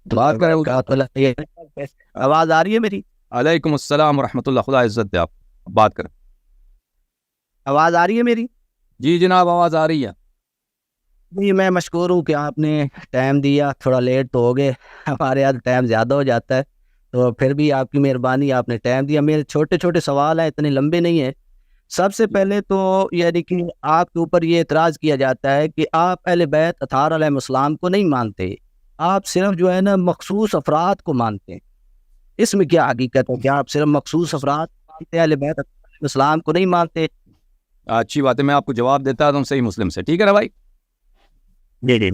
بات کریں. آواز آ رہی ہے میری؟ علیکم السلام ورحمۃ اللہ. خدا عزت دے. آپ بات کریں. آواز آ رہی ہے میری؟ جی جناب آواز آ رہی ہے. جی میں مشکور ہوں کہ آپ نے ٹائم دیا. تھوڑا لیٹ تو ہو گئے، ہمارے یہاں ٹائم زیادہ ہو جاتا ہے، تو پھر بھی آپ کی مہربانی، آپ نے ٹائم دیا. میرے چھوٹے چھوٹے سوال ہیں، اتنے لمبے نہیں ہیں. سب سے پہلے تو یعنی کہ آپ کے اوپر یہ اعتراض کیا جاتا ہے کہ آپ اہل بیت اطہار علیہ السلام کو نہیں مانتے، آپ صرف جو ہے نا مخصوص افراد کو مانتے ہیں. اس میں کیا حقیقت ہے؟ کیا آپ صرف مخصوص افراد کو مانتے ہیں، اہل بیت علیہ السلام کو نہیں مانتے؟ اچھی بات ہے، میں آپ کو جواب دیتا ہوں صحیح مسلم سے. ٹھیک ہے نا بھائی؟ جی جی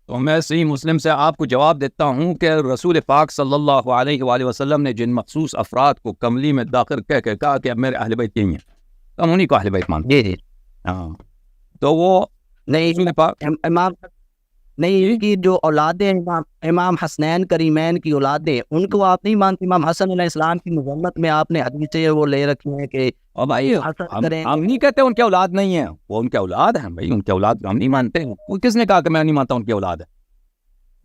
تو میں صحیح مسلم سے آپ کو جواب دیتا ہوں کہ رسول پاک صلی اللہ علیہ وآلہ وسلم نے جن مخصوص افراد کو کملی میں داخل کہہ کے کہا کہ اب میرے اہل بیت یہی ہیں، تو ہم انہیں کو اہل بیت مانتے جی جی ہیں. ہاں تو وہ نہیں رسول پاک امام نہیں، ان کی جو اولادیں امام حسنین کریمین کی اولادیں، ان کو آپ نہیں مانتے؟ امام حسن علیہ السلام کی مذمت میں آپ نے حدیثیں وہ لے رکھی ہیں کہ اور بھائی حسد ہم کریں. نہیں کہتے ان کی اولاد نہیں ہے، وہ ان کی اولاد ہیں بھائی، ان کی اولاد ہم نہیں مانتے. وہ کس نے کہا کہ میں نہیں مانتا ان کی اولاد ہے؟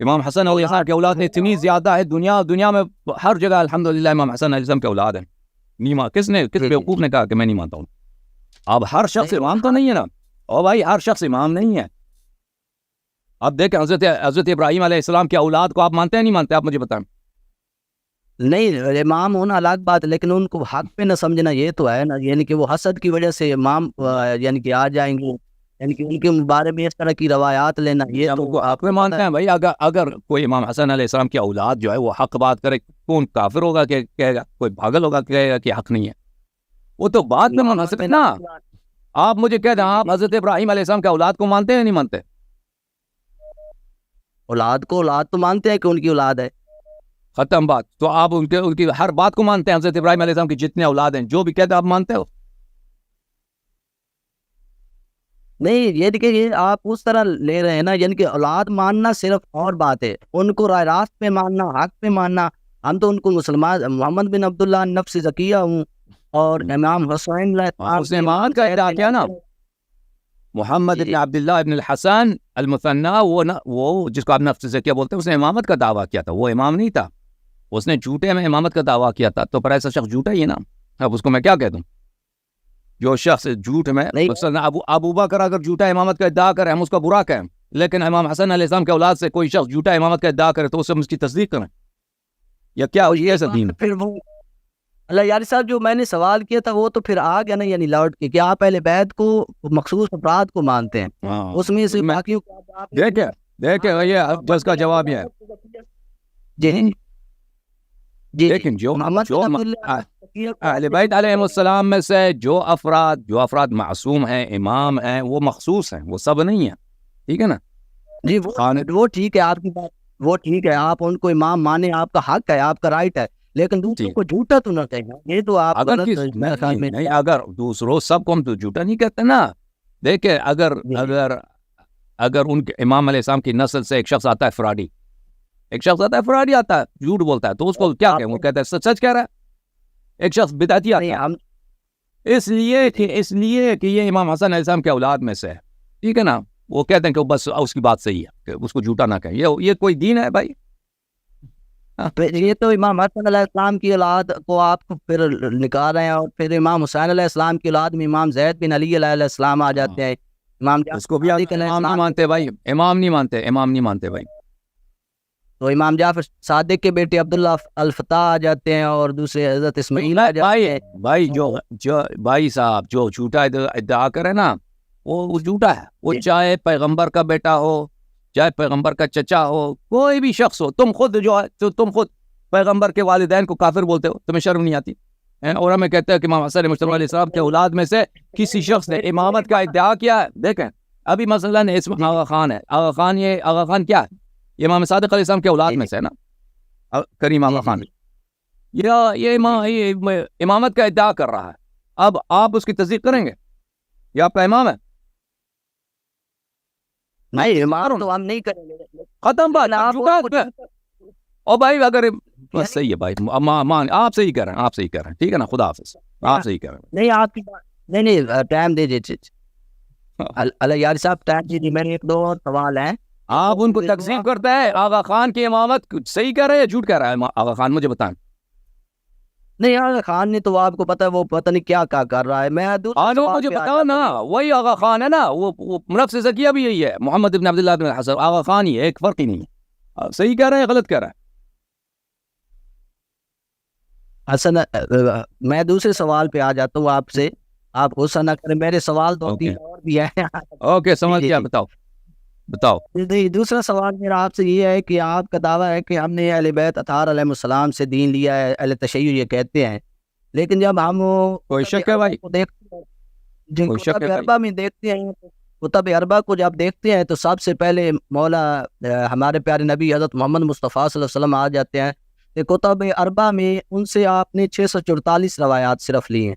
امام حسن علیہ السلام کی اولاد اتنی زیادہ ہے، دنیا میں ہر جگہ الحمدللہ امام حسن علیہ السلام کی اولاد ہے. کس بیوقوف نے کہا کہ میں نہیں مانتا ہوں؟ اب ہر شخص امام تو نہیں ہے نا. اور بھائی ہر شخص امام نہیں ہے. اب دیکھیں حضرت ابراہیم علیہ السلام کی اولاد کو آپ مانتے ہیں نہیں مانتے؟ آپ مجھے بتائیں. نہیں، امام ہونا الگ بات ہے، لیکن ان کو حق پہ نہ سمجھنا یہ تو ہے نا. یعنی کہ وہ حسد کی وجہ سے امام یعنی کہ آ جائیں گے، یعنی کہ ان کے بارے میں اس طرح کی روایات لینا یہ تو آپ میں مانتے ہیں بھائی. اگر کوئی امام حسن علیہ السلام کی اولاد جو ہے وہ حق بات کرے، کون کافر ہوگا کہ کہے گا؟ کوئی پاگل ہوگا کہ کہے گا کہ حق نہیں ہے؟ وہ تو بات میں مناسب ہے نا. آپ مجھے کہہ دیں، آپ حضرت ابراہیم علیہ السلام کی اولاد کو مانتے ہیں نہیں مانتے؟ اولاد کو اولاد تو مانتے ہیں کہ ان کی اولاد ہے. ختم بات. تو آپ ان کی ہر بات کو مانتے ہیں؟ حضرت ابراہیم علیہ السلام کی جتنے اولاد ہیں جو بھی کہتے ہیں آپ مانتے ہو؟ نہیں، یہ دیکھیں یہ آپ اس طرح لے رہے ہیں نا، یعنی کہ اولاد ماننا صرف اور بات ہے، ان کو راہ راست پہ ماننا، حق پہ ماننا. ہم تو ان کو مسلمان محمد بن عبداللہ نفس زکیہ ہوں، اور امام حسین اس نے امامت کا ادعا کیا نا، محمد ابن عبداللہ ابن الحسن المثنى، وہ جس کو آپ نفس زکیہ بولتے ہیں، اس نے امامت کا دعویٰ کیا تھا. وہ امام نہیں تھا، اس نے جھوٹے میں امامت کا دعویٰ کیا تھا. تو پر ایسا شخص جھوٹا ہی ہے نا. اب اس کو میں کیا کہہ دوں؟ جو شخص جھوٹ میں ابو بکر اگر جھوٹا امامت کا ادعا کرے ہم اس کا برا کہیں، لیکن امام حسن علیہ السلام کے اولاد سے کوئی شخص جھوٹا امامت کا ادعا کرے تو اسے ہم اس کی تصدیق کریں؟ یا کیا یہ دین؟ پھر وہ اللہ یاری صاحب جو میں نے سوال کیا تھا وہ تو پھر آ گیا نا، یعنی لوٹ کے کہ آپ اہل بیت کو مخصوص افراد کو مانتے ہیں، اس میں سے باقیوں کو دیکھیں یہ جس کا جواب یہ ہے. جی جی لیکن جو اہل بیت علیہ السلام میں سے جو افراد معصوم ہیں، امام ہیں، وہ مخصوص ہیں، وہ سب نہیں ہیں. ٹھیک ہے نا جی، وہ ٹھیک ہے، آپ کی بات وہ ٹھیک ہے، آپ ان کو امام مانے، آپ کا حق ہے، آپ کا رائٹ ہے، لیکن دوسروں کو جھوٹا تو نہ کہنا. یہ تو آپ نہیں، اگر دوسروں سب کو ہم تو جھوٹا نہیں کہتے نا. دیکھیں اگر ان کے امام علیہ السلام کی نسل سے ایک شخص آتا ہے فراڈی، آتا ہے جھوٹ بولتا ہے، تو اس کو کیا کہیں؟ وہ کہتا ہے سچ کہہ رہا ہے. ایک شخص بدعتی آتا ہے اس لیے کہ یہ امام حسن علیہ السلام کے اولاد میں سے ہے. ٹھیک ہے نا. وہ کہتے ہیں کہ بس اس کی بات صحیح ہے کہ اس کو جھوٹا نہ کہیں. یہ کوئی دین ہے بھائی؟ یہ تو امام حسن علیہ السلام کی اولاد کو آپ پھر نکال رہے ہیں، اور پھر امام حسین علیہ السلام کی اولاد میں امام زید بن علی علیہ السلام آ جاتے ہیں. اس کو بھی امام نہیں مانتے بھائی، امام نہیں مانتے بھائی. تو امام جعفر صادق کے بیٹے عبداللہ الفتح آ جاتے ہیں، اور دوسرے حضرت اسماعیل آ جاتے ہیں. بھائی جو بھائی صاحب جو جھوٹا ادعا کرے نا وہ جھوٹا ہے. وہ چاہے پیغمبر کا بیٹا ہو، چاہے پیغمبر کا چچا ہو، کوئی بھی شخص ہو. تم خود پیغمبر کے والدین کو کافر بولتے ہو، تمہیں شرم نہیں آتی؟ اور ہمیں کہتے ہیں کہ امام حسن مصطفیٰ علیہ السلام کے اولاد میں سے کسی شخص نے امامت کا ادعا کیا ہے. دیکھیں ابھی مثلا اسم آغا خان ہے. آغا خان کیا ہے؟ یہ امام صادق علیہ السلام کے اولاد میں سے ہے نا، کریم آغا خان. یہ امامت کا ادعا کر رہا ہے. اب آپ اس کی تصدیق کریں گے؟ یہ آپ کا امام ہے؟ نہیں، امام تو ہم نہیں کریں گے. ختم بات. اور بھائی اگر صحیح ہے بھائی، آپ صحیح کر رہے ہیں. ٹھیک ہے نا. خدا حافظ. آپ صحیح کر رہے ہیں. نہیں آپ کی بات نہیں ٹائم دے دیجیے. اللہ یار صاحب ٹائم دیجیے. میرے ایک دو اور سوال ہیں آپ ان کو تقسیم کرتا ہے. آغا خان کی امامت صحیح کہہ رہا ہے یا جھوٹ کہہ رہا ہے آغا خان؟ مجھے بتائیں. نہیں آغا خان نے تو آپ کو پتا ہے وہ پتہ نہیں کیا کر رہا ہے. میں مجھے بتاؤ نا, وہی آغا خان ہے نا, وہ نفس زکیہ بھی یہی ہے, محمد ابن عبداللہ بن الحسن آغا خان ہی ہے, ایک فرق ہی نہیں ہے. صحیح کہہ رہا ہے غلط کہہ رہا ہے؟ حسن میں دوسرے سوال پہ آ جاتا ہوں آپ سے, آپ غصہ نہ کریں, میرے سوال دو تین اور بھی ہیں. اوکے سمجھ گیا, بتاؤ. دوسرا سوال میرا آپ سے یہ ہے کہ آپ کا دعویٰ ہے کہ ہم نے اہل بیت اطہار علیہ السلام سے دین لیا ہے, اہل تشیع یہ کہتے ہیں, لیکن جب ہم کوئی شک ہے بھائی؟ جن کتب اربع میں دیکھتے ہیں, کتب اربع کو جب دیکھتے ہیں تو سب سے پہلے مولا ہمارے پیارے نبی حضرت محمد مصطفیٰ صلی اللہ علیہ وسلم آ جاتے ہیں. کہ کتب اربع میں ان سے آپ نے 644 روایات صرف لی ہیں,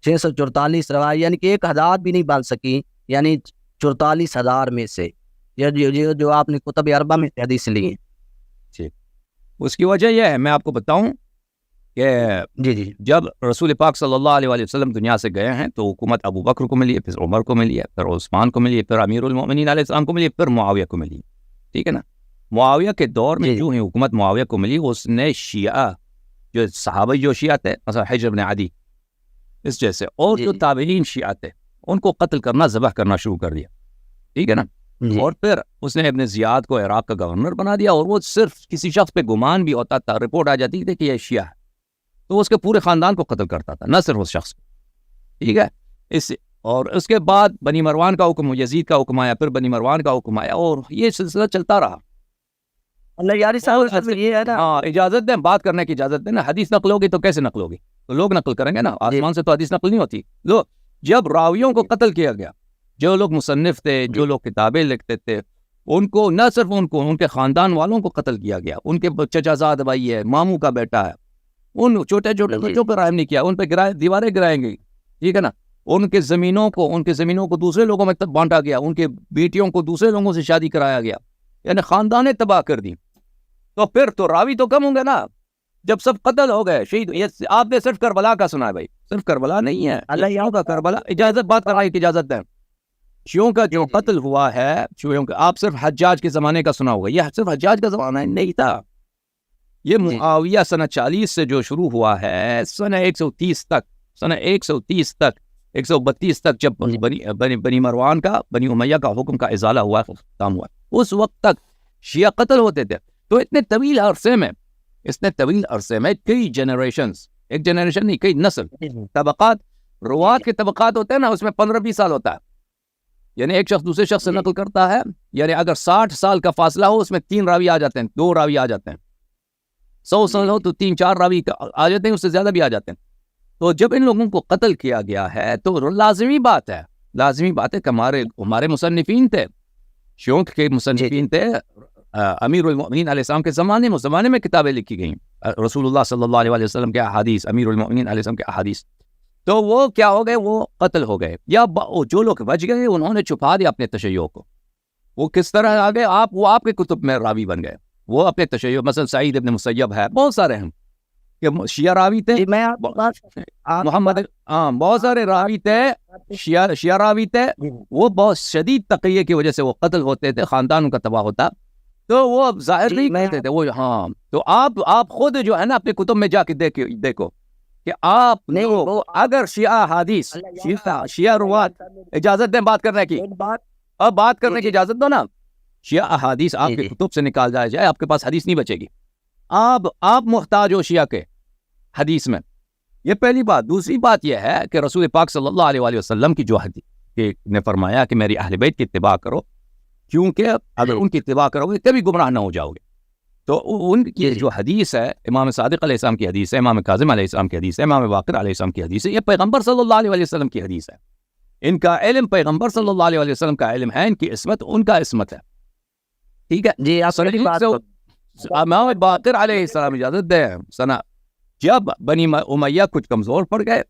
644 روایات, یعنی کہ 1000 بھی نہیں بن سکی, یعنی 44,000 میں سے جو آپ نے کتب اربع میں حدیث لی ہیں. ٹھیک, اس کی وجہ یہ ہے, میں آپ کو بتاؤں کہ جی جب رسول پاک صلی اللہ علیہ وسلم دنیا سے گئے ہیں تو حکومت ابو بکر کو ملی ہے, پھر عمر کو ملی ہے, پھر عثمان کو ملی ہے, پھر امیر المومنین علیہ السلام کو ملی ہے, پھر معاویہ کو ملی ہے. ٹھیک ہے نا. معاویہ کے دور میں جو ہی حکومت معاویہ کو ملی, اس نے شیعہ جو صحابہ جو شیعہ تھے, مثلا حجر بن عدی اس جیسے, اور جو تابعین شیعہ تھے, ان کو قتل کرنا, ذبح کرنا شروع کر دیا. ٹھیک ہے نا. اور پھر اس نے ابن زیاد کو عراق کا گورنر بنا دیا, اور وہ صرف کسی شخص پہ گمان بھی ہوتا تھا, رپورٹ آ جاتی تھی کہ یہ شیعہ ہے, تو اس کے پورے خاندان کو قتل کرتا تھا, نہ صرف اس شخص کو. ٹھیک ہے. اور اس کے بعد بنی مروان کا حکم, یزید کا حکم آیا, پھر بنی مروان کا حکم آیا, اور یہ سلسلہ چلتا رہا. اللہ یاری صاحب یہ ہے نا, ہاں اجازت دیں, بات کرنے کی اجازت دیں نا. حدیث نقل ہوگی تو کیسے نقل ہوگی؟ تو لوگ نقل کریں گے نا, آسمان سے تو حدیث نقل نہیں ہوتی. جب راویوں کو قتل کیا گیا, جو لوگ مصنف تھے, جو لوگ کتابیں لکھتے تھے, ان کو نہ صرف ان کو, ان کے خاندان والوں کو قتل کیا گیا. ان کے چچا زاد بھائی ہے, ماموں کا بیٹا ہے, ان چھوٹے چھوٹے بچوں پہ رحم نہیں کیا, ان پہ دیواریں گرائیں گئی. ٹھیک ہے نا. ان کے زمینوں کو دوسرے لوگوں میں بانٹا گیا, ان کے بیٹیوں کو دوسرے لوگوں سے شادی کرایا گیا, یعنی خاندانیں تباہ کر دی. تو پھر تو راوی تو کم ہوں گے نا, جب سب قتل ہو گئے, شہید. یہ آپ نے صرف کربلا کا سنا ہے بھائی, صرف کربلا نہیں ہے, اللہ یہاں کا کربلا. اجازت بات کرائے کی اجازت دیں. شیعوں کا جو قتل ہوا ہے, شیعوں کا, آپ صرف حجاج کے زمانے کا سنا ہوگا, یہ صرف حجاج کا زمانہ نہیں تھا. یہ معاویہ سنہ 40 سے جو شروع ہوا ہے, سنہ 130 تک, سنہ 130 تک, 132 تک, جب بنی مروان کا, بنی امیہ کا حکم کا ازالہ ہوا, ختم ہوا, اس وقت تک شیعہ قتل ہوتے تھے. تو اتنے طویل عرصے میں کئی جنریشنز, ایک جنریشن نہیں, کئی نسل, طبقات, روات کے طبقات ہوتے ہیں نا, اس میں 15-20 سال ہوتا ہے. یعنی ایک شخص دوسرے شخص سے نقل کرتا ہے, یعنی اگر 60 سال کا فاصلہ ہو, اس میں 3 راوی آ جاتے ہیں, 2 راوی آ جاتے ہیں. 100 سال ہو تو 3-4 راوی آ جاتے ہیں, اس سے زیادہ بھی آ جاتے ہیں. تو جب ان لوگوں کو قتل کیا گیا ہے تو لازمی بات ہے کہ ہمارے مصنفین تھے, شیعوں کے مصنفین تھے, امیر المؤمنین علیہ السلام کے زمانے میں کتابیں لکھی گئیں, رسول اللہ صلی اللہ علیہ وسلم کے احادیث, امیر المؤمنین علیہ السلام کے احادیث. تو وہ کیا ہو گئے, وہ قتل ہو گئے, یا جو لوگ بچ گئے انہوں نے چھپا دیا اپنے تشیع کو. وہ کس طرح آ گئے, وہ آپ کے کتب میں راوی بن گئے, وہ اپنے تشیع, مثلا سعید ابن مسیب ہے, بہت سارے ہیں کہ شیعہ راوی تھے, محمد, بہت سارے راوی تھے, شیعہ راوی تھے, وہ بہت شدید تقیہ کی وجہ سے وہ قتل ہوتے تھے, خاندان ان کا تباہ ہوتا, تو وہ ظاہر نہیں کرتے تھے وہ. ہاں, تو آپ خود جو ہے نا اپنے کتب میں جا کے دیکھو کہ آپ نے اگر شیعہ حدیث, شیعہ روات, اجازت دیں بات کرنے کی, اب بات کرنے کی اجازت دو نا. شیعہ احادیث آپ کے کتب سے نکال جائے, آپ کے پاس حدیث نہیں بچے گی. آپ محتاج ہو شیعہ کے حدیث میں, یہ پہلی بات. دوسری بات یہ ہے کہ رسول پاک صلی اللہ علیہ وسلم کی جو حدیث نے فرمایا کہ میری اہل بیت کی اتباع کرو, کیونکہ اگر ان کی اتباع کرو گے کبھی گمراہ نہ ہو جاؤ گے. تو ان کی جو حدیث ہے, امام صادق علیہ السلام کی حدیث ہے, امام کاظم علیہ السلام کی حدیث ہے, امام باقر علیہ السلام کی حدیث ہے, یہ پیغمبر صلی اللہ علیہ وسلم کی حدیث ہے. ان کا علم پیغمبر صلی اللہ علیہ وسلم کا علم ہے, ان کی عصمت ان کا عصمت ہے. ٹھیک ہے جی. امام باقر علیہ السلام, اجازت دیں سنا, جب بنی امیہ کچھ کمزور پڑ گئے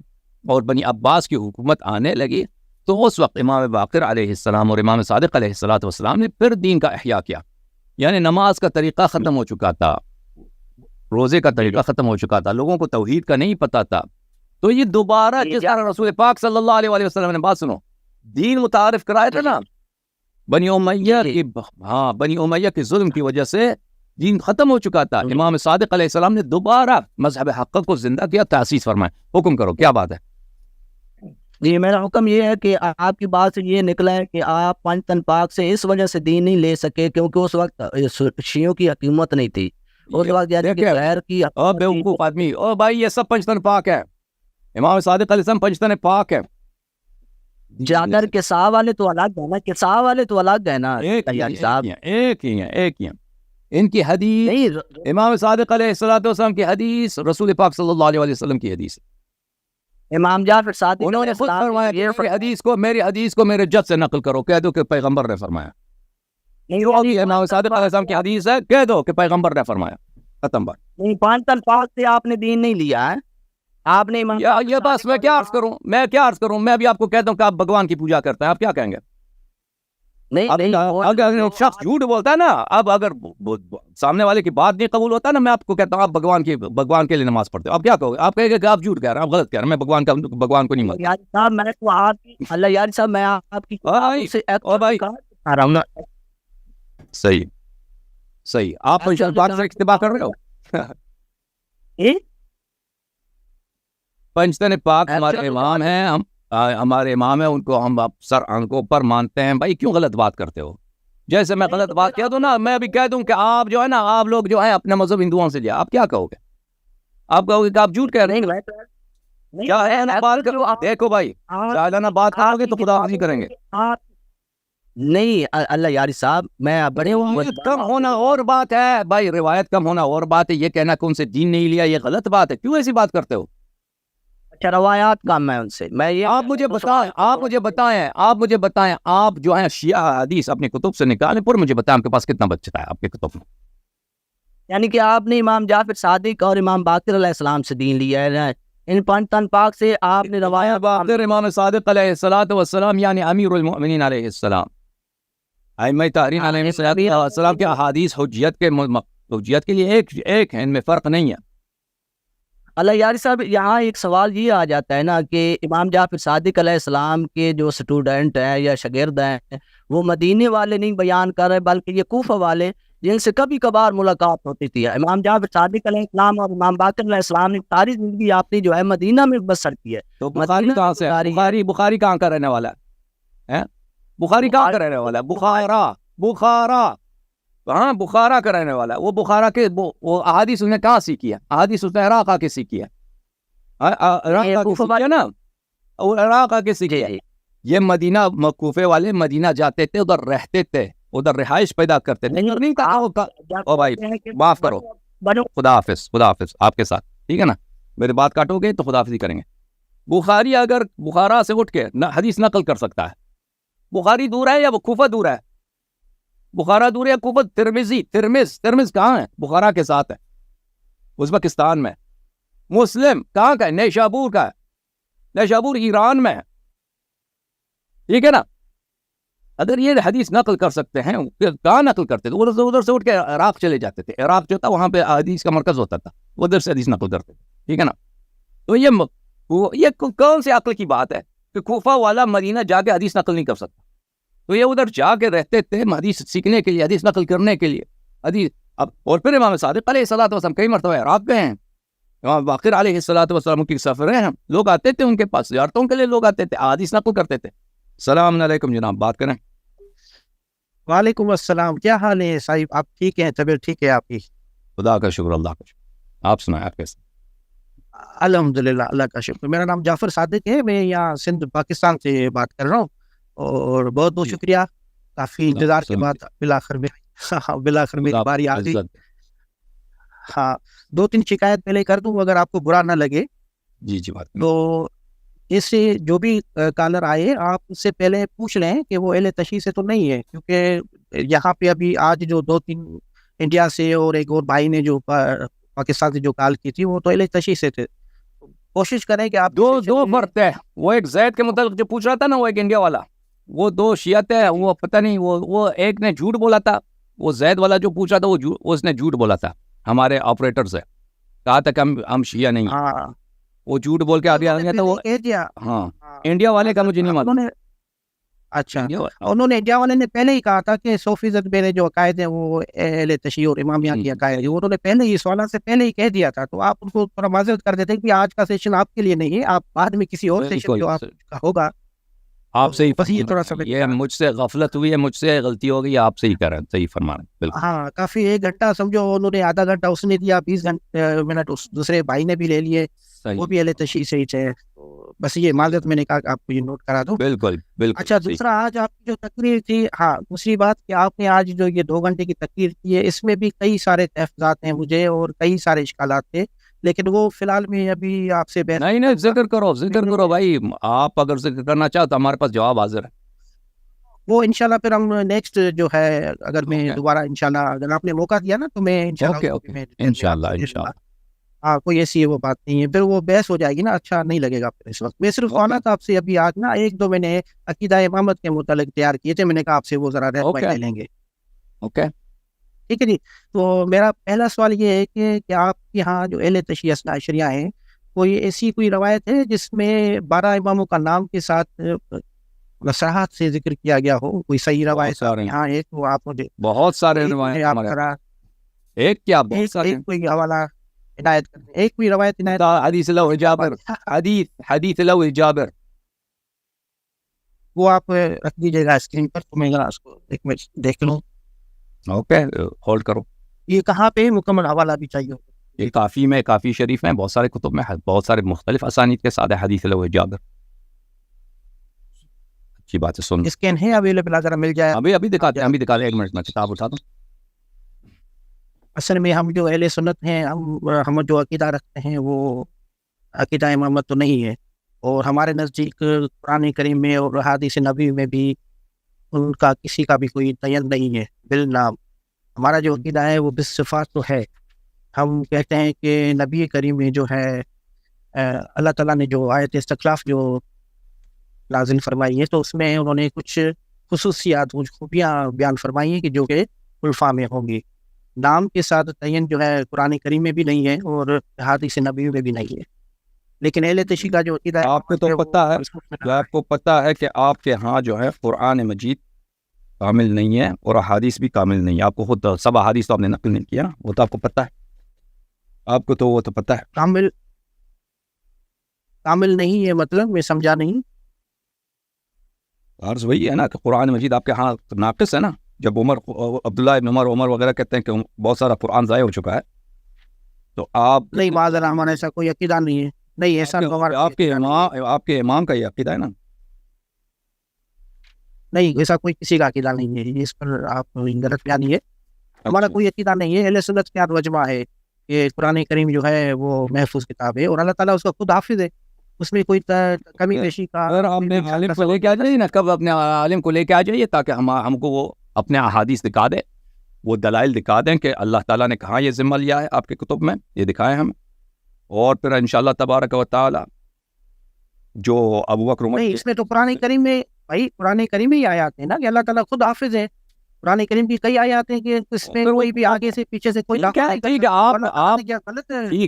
اور بنی عباس کی حکومت آنے لگی, تو اس وقت امام باقر علیہ السلام اور امام صادق علیہ السلام نے پھر دین کا احیاء کیا. یعنی نماز کا طریقہ ختم ہو چکا تھا, روزے کا طریقہ ختم ہو چکا تھا, لوگوں کو توحید کا نہیں پتا تھا. تو یہ دوبارہ جس طرح رسول پاک صلی اللہ علیہ وسلم نے, بات سنو, دین متعارف کرائے تھے نا, بنی امیہ کی بنی امیہ کے ظلم کی وجہ سے دین ختم ہو چکا تھا. امام صادق علیہ السلام نے دوبارہ مذہب حق کو زندہ کیا, تاسیس فرمایا. حکم کرو, کیا بات ہے؟ جی میرا حکم یہ ہے کہ آپ کی بات سے یہ نکلا ہے کہ آپ پنج تن پاک سے اس وجہ سے دین نہیں لے سکے کیونکہ اس وقت شیعوں کی حکومت نہیں تھی. اس وقت یعنی کہ غیر کی بے وقوف آدمی, او بھائی یہ سب پنجتن پاک ہے. امام صادق علیہ السلام پنجتن پاک ہے. جادر کے سا والے تو الگ ہے نا, کہ سا والے تو الگ ہے نا. ایک ہی ہیں. ان کی حدیث امام صادق علیہ السلام کی حدیث رسول پاک صلی اللہ علیہ وسلم کی حدیث. امام جعفر صادق انہوں نے خود فرمایا میری حدیث کو میرے جد سے نقل کرو, کہہ دو کہ پیغمبر نے فرمایا. نہیں, امام صادق علیہ السلام کی حدیث ہے, کہہ دو کہ پیغمبر نے فرمایا. ختم بات. نہیں, پانچ تن پاک سے آپ نے دین نہیں لیا ہے. آپ نے یہ بس میں کیا عرض کروں, میں بھی آپ کو کہتا ہوں کہ آپ بھگوان کی پوجا کرتے ہیں, آپ کیا کہیں گے؟ نہیں, اگر شخص جھوٹ بولتا ہے نا, اب اگر سامنے والے کی بات نہیں قبول ہوتا نا, میں آپ کو کہتا ہوں آپ بھگوان کے لیے نماز پڑھتے ہو, آپ کیا کہو گے؟ آپ کہیں گے کہ آپ جھوٹ کہہ رہے ہیں, آپ غلط کہہ رہے ہیں, میں بھگوان کو نہیں مانتا. اللہ یار صاحب میں آپ کی صحیح آپ پاک سے اتباع کر رہے ہو. پنجتن پاک ہمارے امام ہیں, ہمارے امام ہیں, ان کو ہم سر آنکھوں پر مانتے ہیں. بھائی کیوں غلط بات کرتے ہو؟ جیسے میں غلط بات کہہ دوں نا, میں بھی کہہ دوں کہ آپ جو ہے نا, آپ لوگ جو ہے اپنے مذہب ہندوؤں سے لیا, آپ کیا کہو گے؟ آپ کہو گے کہ آپ جھوٹ کہہ رہے ہیں. کیا ہے نا بات کرو, دیکھو بھائی جائلانہ بات کرو گے تو خدا حافظی کریں گے. نہیں اللہ یاری صاحب, میں بڑے روایت کم ہونا اور بات ہے بھائی, روایت کم ہونا اور بات ہے. یہ کہنا کہ ان سے دین نہیں لیا, یہ غلط بات ہے. کیوں ایسی بات کرتے ہو؟ اچھا روایات کم ہے ان سے. میں یہ آپ مجھے بتائیں آپ جو ہیں شیعہ حدیث اپنے کتب سے نکالیں, پر مجھے بتائیں آپ کے پاس کتنا بچتا ہے آپ کے کتب میں؟ یعنی کہ آپ نے امام جعفر صادق اور امام باقر علیہ السلام سے دین لیا ہے, ان پانچ تن پاک سے آپ نے روایات. باقر امام صادق علیہ السلام یعنی امیر المؤمنین علیہ السلام, ائمہ طاہرین علیہ السلام کے احادیث حجیت کے لیے ایک ہیں, ان میں فرق نہیں ہے. اللہ یاری صاحب یہاں ایک سوال یہ آ جاتا ہے نا کہ امام جعفر صادق علیہ السلام کے جو سٹوڈنٹ ہیں یا شاگرد ہیں وہ مدینے والے نہیں بیان کر رہے بلکہ یہ کوفہ والے جن سے کبھی کبھار ملاقات ہوتی تھی. امام جعفر صادق علیہ السلام اور امام باقر علیہ السلام نے ساری زندگی آپ نے جو ہے مدینہ میں بسر کی ہے. تو بخاری کہاں سے ہے؟ بخاری کہاں کا رہنے والا ہے؟ بخاری کہاں کا رہنے والا ہے؟ ہاں بخارا کا رہنے والا ہے. وہ بخارا کے وہ احادیث اس نے کہاں سیکھی ہے؟ احادیث اس نے عراق آ کے سیکھی ہے. عراق آ کے سیکھی ہے. یہ مدینہ کوفے والے مدینہ جاتے تھے, ادھر رہتے تھے, ادھر رہائش پیدا کرتے تھے. نہیں کہا او بھائی معاف کرو, خدا حافظ آپ کے ساتھ, ٹھیک ہے نا؟ میری بات کاٹو گے تو خدا حافظی کریں گے. بخاری اگر بخارا سے اٹھ کے حدیث نقل کر سکتا ہے, بخاری دور ہے یا وہ کوفہ دور ہے؟ بخارا دور ہے کوفہ. ترمز کہاں ہے؟ بخارا کے ساتھ ہے, ازبکستان میں. مسلم کہاں کا ہے؟ نیشابور کا ہے. نیشابور ایران میں ہے, ٹھیک ہے نا؟ اگر یہ حدیث نقل کر سکتے ہیں, کہاں نقل کرتے تھے؟ ادھر سے اٹھ کے عراق چلے جاتے تھے. عراق جو تھا وہاں پہ حدیث کا مرکز ہوتا تھا, ادھر سے حدیث نقل کرتے تھے, ٹھیک ہے نا؟ تو یہ کون سی عقل کی بات ہے کہ کوفہ والا مدینہ جا کے حدیث نقل نہیں کر سکتا؟ تو یہ ادھر جا کے رہتے تھے حدیث سیکھنے کے لیے, حدیث نقل کرنے کے لیے. حدیث اب اور پھر امام صادق علیہ السلام کئی مرتبہ عراق گئے ہیں. امام باقر علیہ السلام کی سفریں ہیں, لوگ آتے تھے ان کے پاس, زیارتوں کے لیے لوگ آتے تھے, حدیث نقل کرتے تھے. السلام علیکم جناب, بات کریں. وعلیکم السلام, کیا حال ہے صاحب؟ آپ ٹھیک ہیں؟ طبیعت ٹھیک ہے آپ کی؟ خدا کا شکر, اللہ کا شکر. آپ سنائیں, آپ کیسے؟ الحمدللہ, اللہ کا شکر. میرا نام جعفر صادق ہے, میں یہاں سندھ پاکستان سے بات کر رہا ہوں, اور بہت بہت شکریہ. کافی انتظار کے بعد بلاخر میری باری آ گئی. ہاں, 2-3 شکایت پہلے کر دوں اگر آپ کو برا نہ لگے. جی بات. تو اس سے جو بھی کالر آئے, آپ اس سے پہلے پوچھ لیں کہ وہ اہل تشیع سے تو نہیں ہے, کیونکہ یہاں پہ ابھی آج جو 2-3 انڈیا سے اور ایک اور بھائی نے جو پاکستان سے جو کال کی تھی وہ تو اہل تشیع سے تھے. کوشش کریں کہ آپ دو فرق ہے. وہ ایک زید کے متعلق جو پوچھ رہا تھا نا, وہ ایک انڈیا والا, وہ 2 شیعت ہے. وہ پتہ نہیں وہ ایک نے جھوٹ بولا تھا, وہ زید والا جو پوچھ رہا تھا وہ اس نے جھوٹ بولا تھا ہمارے آپریٹر سے, کہا تھا کہ ہم شیعہ نہیں. وہ جھوٹ بول کے آگے آ گیا تھا وہ. ہاں, انڈیا والے کا مجھے نہیں معلوم. اچھا، انہوں نے انڈیا والے نے پہلے ہی کہا تھا کہ 100% میرے جو عقائد ہیں وہ اہل تشیع اور امامیہ کی عقائد ہیں، انہوں نے پہلے ہی سوالات سے پہلے ہی کہہ دیا تھا، تو آپ ان کو تھوڑا معذرت کر دیتے کہ آج کا سیشن آپ کے لیے نہیں ہے، آپ بعد میں کسی اور سیشن جو آپ کا ہوگا آپ سے ہی بس یہ تھوڑا سا یہ مجھ سے غفلت ہوئی ہے، مجھ سے غلطی ہو گئی، آپ سے ہی کریں، صحیح فرمانا بالکل. ہاں کافی 1 گھنٹہ سمجھو انہوں نے آدھا گھنٹہ اس نے دیا، 20 منٹ اس دوسرے بھائی نے بھی لے لیے، وہ بھی اہل تشیع سے ہی تھے، بس یہ معذرت میں نے کہا کہ آپ کو یہ نوٹ کرا دوں. بالکل بالکل. اچھا دوسرا آج آپ کی جو تقریر تھی، ہاں دوسری بات کہ آپ نے آج جو یہ 2 گھنٹے کی تقریر کی ہے اس میں بھی کئی سارے تحفظات ہیں مجھے اور کئی سارے اشکالات تھے، لیکن وہ فی الحال میں ابھی آپ سے بحث نہیں ذکر کرو بھائی، آپ اگر ذکر کرنا چاہو تو ہمارے پاس جواب حاضر ہے. وہ انشاءاللہ پھر ہم نیکسٹ جو ہے اگر میں دوبارہ انشاءاللہ اگر آپ نے موقع دیا نا تو میں انشاءاللہ ہاں کوئی ایسی وہ بات نہیں ہے، پھر وہ بحث ہو جائے گی نا، اچھا نہیں لگے گا پھر اس وقت. میں صرف کہنا تھا آپ سے ابھی آج نا 1-2 میں نے عقیدہ امامت کے متعلق تیار کیے تھے، میں نے کہا آپ سے وہ ذرا رہنمائی لے لیں گے. اوکے ٹھیک ہے جی. تو میرا پہلا سوال یہ ہے کہ کیا آپ کے یہاں جو اہل تشیع اثنا عشریہ ہیں کوئی ایسی کوئی روایت ہے جس میں 12 اماموں کا نام کے ساتھ صراحت سے ذکر کیا گیا ہو؟ کوئی صحیح روایت یہاں ہے تو آپ مجھے بہت سارے روایت، ایک کیا بہت سارے، کوئی حوالہ عنایت کریں، ایک کوئی روایت عنایت. حدیث لو جابر، حدیث لو جابر، وہ آپ رکھ دیجیے گا اسکرین پر تو میں ذرا اس کو ایک منٹ دیکھ لوں. اوکے ہولڈ کرو. یہ کہاں پہ مکمل حوالہ بھی چاہیے؟ یہ کافی میں، کافی شریف میں، بہت سارے کتب میں، بہت سارے مختلف اسانید کے ساتھ حدیث لو جابر. اچھی بات ہے، سن اسکین ہے اویلیبل، اگر مل جائے ابھی دکھاتے ہیں، ایک منٹ میں کتاب اٹھا دوں. اصل میں ہم جو اہل سنت ہیں، ہم جو عقیدہ رکھتے ہیں وہ عقیدہ امامت تو نہیں ہے، اور ہمارے نزدیک قرآن کریم میں اور حدیث نبی میں بھی ان کا کسی کا بھی کوئی تعین نہیں ہے بالنام. ہمارا جو عقیدہ ہے وہ بالصفات تو ہے. ہم کہتے ہیں کہ نبی کریم میں جو ہے اللہ تعالیٰ نے جو آیت استخلاف جو نازل فرمائی ہے تو اس میں انہوں نے کچھ خصوصیات، کچھ خوبیاں بیان فرمائی ہیں کہ جو کہ خلفاء میں ہوں گی. نام کے ساتھ تعین جو ہے قرآن کریم میں بھی نہیں ہے اور حدیث نبی میں بھی نہیں ہے. لیکن اہل تشیع کا جو عقیدہ ہے، آپ کو تو پتہ ہے کہ آپ کے ہاں جو ہے قرآن مجید کامل نہیں ہے اور احادیث بھی کامل نہیں ہے. آپ کو خود سب احادیث تو آپ نے نقل نہیں کیا نا، وہ تو آپ کو پتہ ہے، آپ کو تو وہ تو پتہ ہے. کامل نہیں ہے مطلب میں سمجھا نہیں. عرض وہی ہے نا کہ قرآن مجید آپ کے ہاں ناقص ہے نا. جب عبداللہ ابن عمر وغیرہ کہتے ہیں کہ بہت سارا قرآن ضائع ہو چکا ہے، تو آپ نہیں، معاذ ہمارا ایسا کوئی عقیدہ نہیں ہے. نہیں ایسا آپ کے امام کا یہ عقیدہ ہے نا. نہیں ایسا کوئی کسی کا عقیدہ نہیں ہے، اس پر آپ غلط بیانی ہے. ہمارا کوئی عقیدہ نہیں ہے. اہل سنت کا وجمہ ہے کہ قرآن کریم جو ہے وہ محفوظ کتاب ہے اور اللہ تعالیٰ اس کا خود حافظ ہے، اس میں کوئی کمی بیشی کا. اگر آپ نے عالم کو لے کے آ جائیے نا، کب اپنے عالم کو لے کے آ جائیے تاکہ ہم کو وہ اپنے احادیث دکھا دے، وہ دلائل دکھا دیں کہ اللہ تعالیٰ نے کہاں یہ ذمہ لیا ہے آپ کے کتب میں، یہ دکھائیں ہمیں. اور پھر انشاءاللہ تبارک و تعالی جو ابو بکر عمر، نہیں اس میں تو قرآن کریم میں بھائی قرآن کریم میں ہی آیات ہیں نا کہ اللہ تعالیٰ خود حافظ ہے. قرآن کریم کی کئی آیات ہیں کہ اس میں کوئی بھی آگے سے پیچھے سے کوئی ٹھیک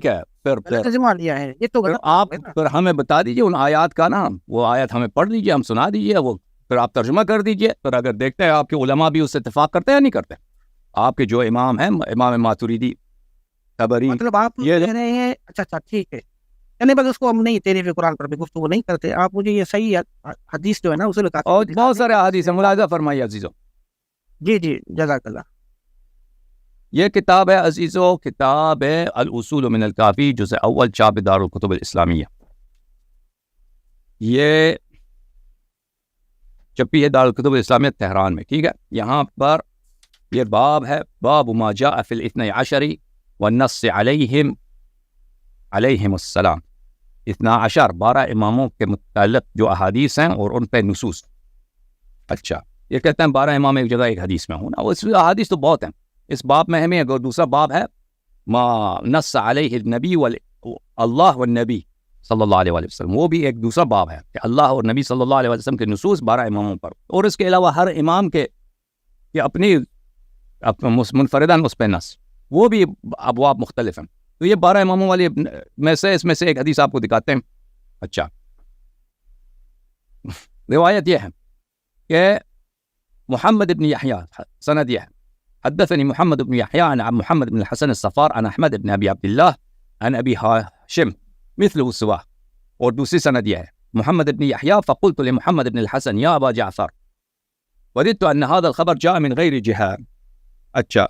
ہے پھر ذمہ لیا ہے. یہ تو آپ پھر ہمیں بتا دیجئے ان آیات کا نام، وہ آیت ہمیں پڑھ لیجئے، ہم سنا دیجئے، وہ پھر آپ ترجمہ کر دیجئے. پھر اگر دیکھتے ہیں آپ کے علماء بھی اس سے اتفاق کرتے ہیں یا نہیں کرتے، آپ کے جو امام ہیں، امام ماتوریدی، طبری، مطلب آپ کہہ رہے ہیں اچھا ٹھیک ہے، یعنی بس اس کو ہم نہیں تیرے قرآن پر بھی گفتگو نہیں کرتے. آپ مجھے یہ صحیح حدیث جو ہے نا اسے اور بہت سارے حدیث ہیں، ملاحظہ فرمائیے عزیزو. جی جزاک اللہ. یہ کتاب ہے عزیزو، کتاب ہے الاصول من الکافی، جزء اول، چاپ دار الکتب الاسلامیہ. یہ چھپی ہے دار الکتب الاسلامیہ تہران میں، ٹھیک ہے. یہاں پر یہ باب ہے، باب ما جاء فی الاثنی عشری والنص علیہم السلام. 12 اماموں کے متعلق جو احادیث ہیں اور ان پہ نصوص. اچھا، یہ کہتے ہیں 12 امام ایک جگہ ایک حدیث میں ہونا، اس احادیث تو بہت ہیں. اس باب میں ہمیں اگر دوسرا باب ہے ما نص علیہ النبی اللہ والنبی صلی اللہ علیہ وسلم، وہ بھی ایک دوسرا باب ہے کہ اللہ اور نبی صلی اللہ علیہ وسلم کے نصوص 12 اماموں پر، اور اس کے علاوہ ہر امام کے اپنی منفرداً اس پہ نص، وہ بھی ابواب مختلف ہیں. تو یہ 12 اماموں والی میں سے اس میں سے ایک حدیث آپ کو دکھاتے ہیں. اچھا، روایت یہ ہے کہ محمد بن يحيى سند یہ حدثني محمد بن يحيى عن محمد بن الحسن الصفار عن احمد بن ابي عبد الله عن ابي هاشم مثله سواه. اور دوسری سند یہ ہے محمد بن يحيى فقلت لمحمد بن الحسن يا ابا جعفر وددت ان هذا الخبر جاء من غير جهه. اچھا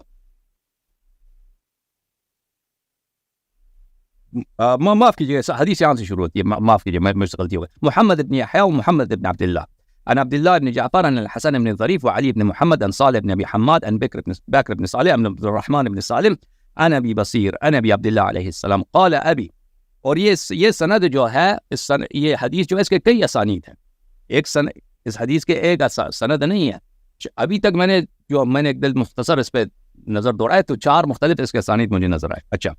معاف کیجیے حدیث یہاں سے شروع ہوتی ہے, معاف کیجیے مجھ سے غلطی ہو گئی. محمد بن يحيى ومحمد بن عبد الله عن عبد الله بن جعفر عن الحسن بن ظريف وعلي بن محمد عن صالح بن ابي حماد عن بكر بن صالح عن عبد الرحمن بن سالم عن ابي بصير عن ابي عبد الله عليه السلام قال ابي. اور یہ سند جو ہے یہ حدیث جو ہے اس کے کئی اسانید ہیں, ایک سند اس حدیث کے ایک سند نہیں ہے. ابھی تک میں نے ایک دل مختصر اس پہ نظر دوڑائے تو 4 مختلف اس کے اسانید مجھے نظر آئے. اچھا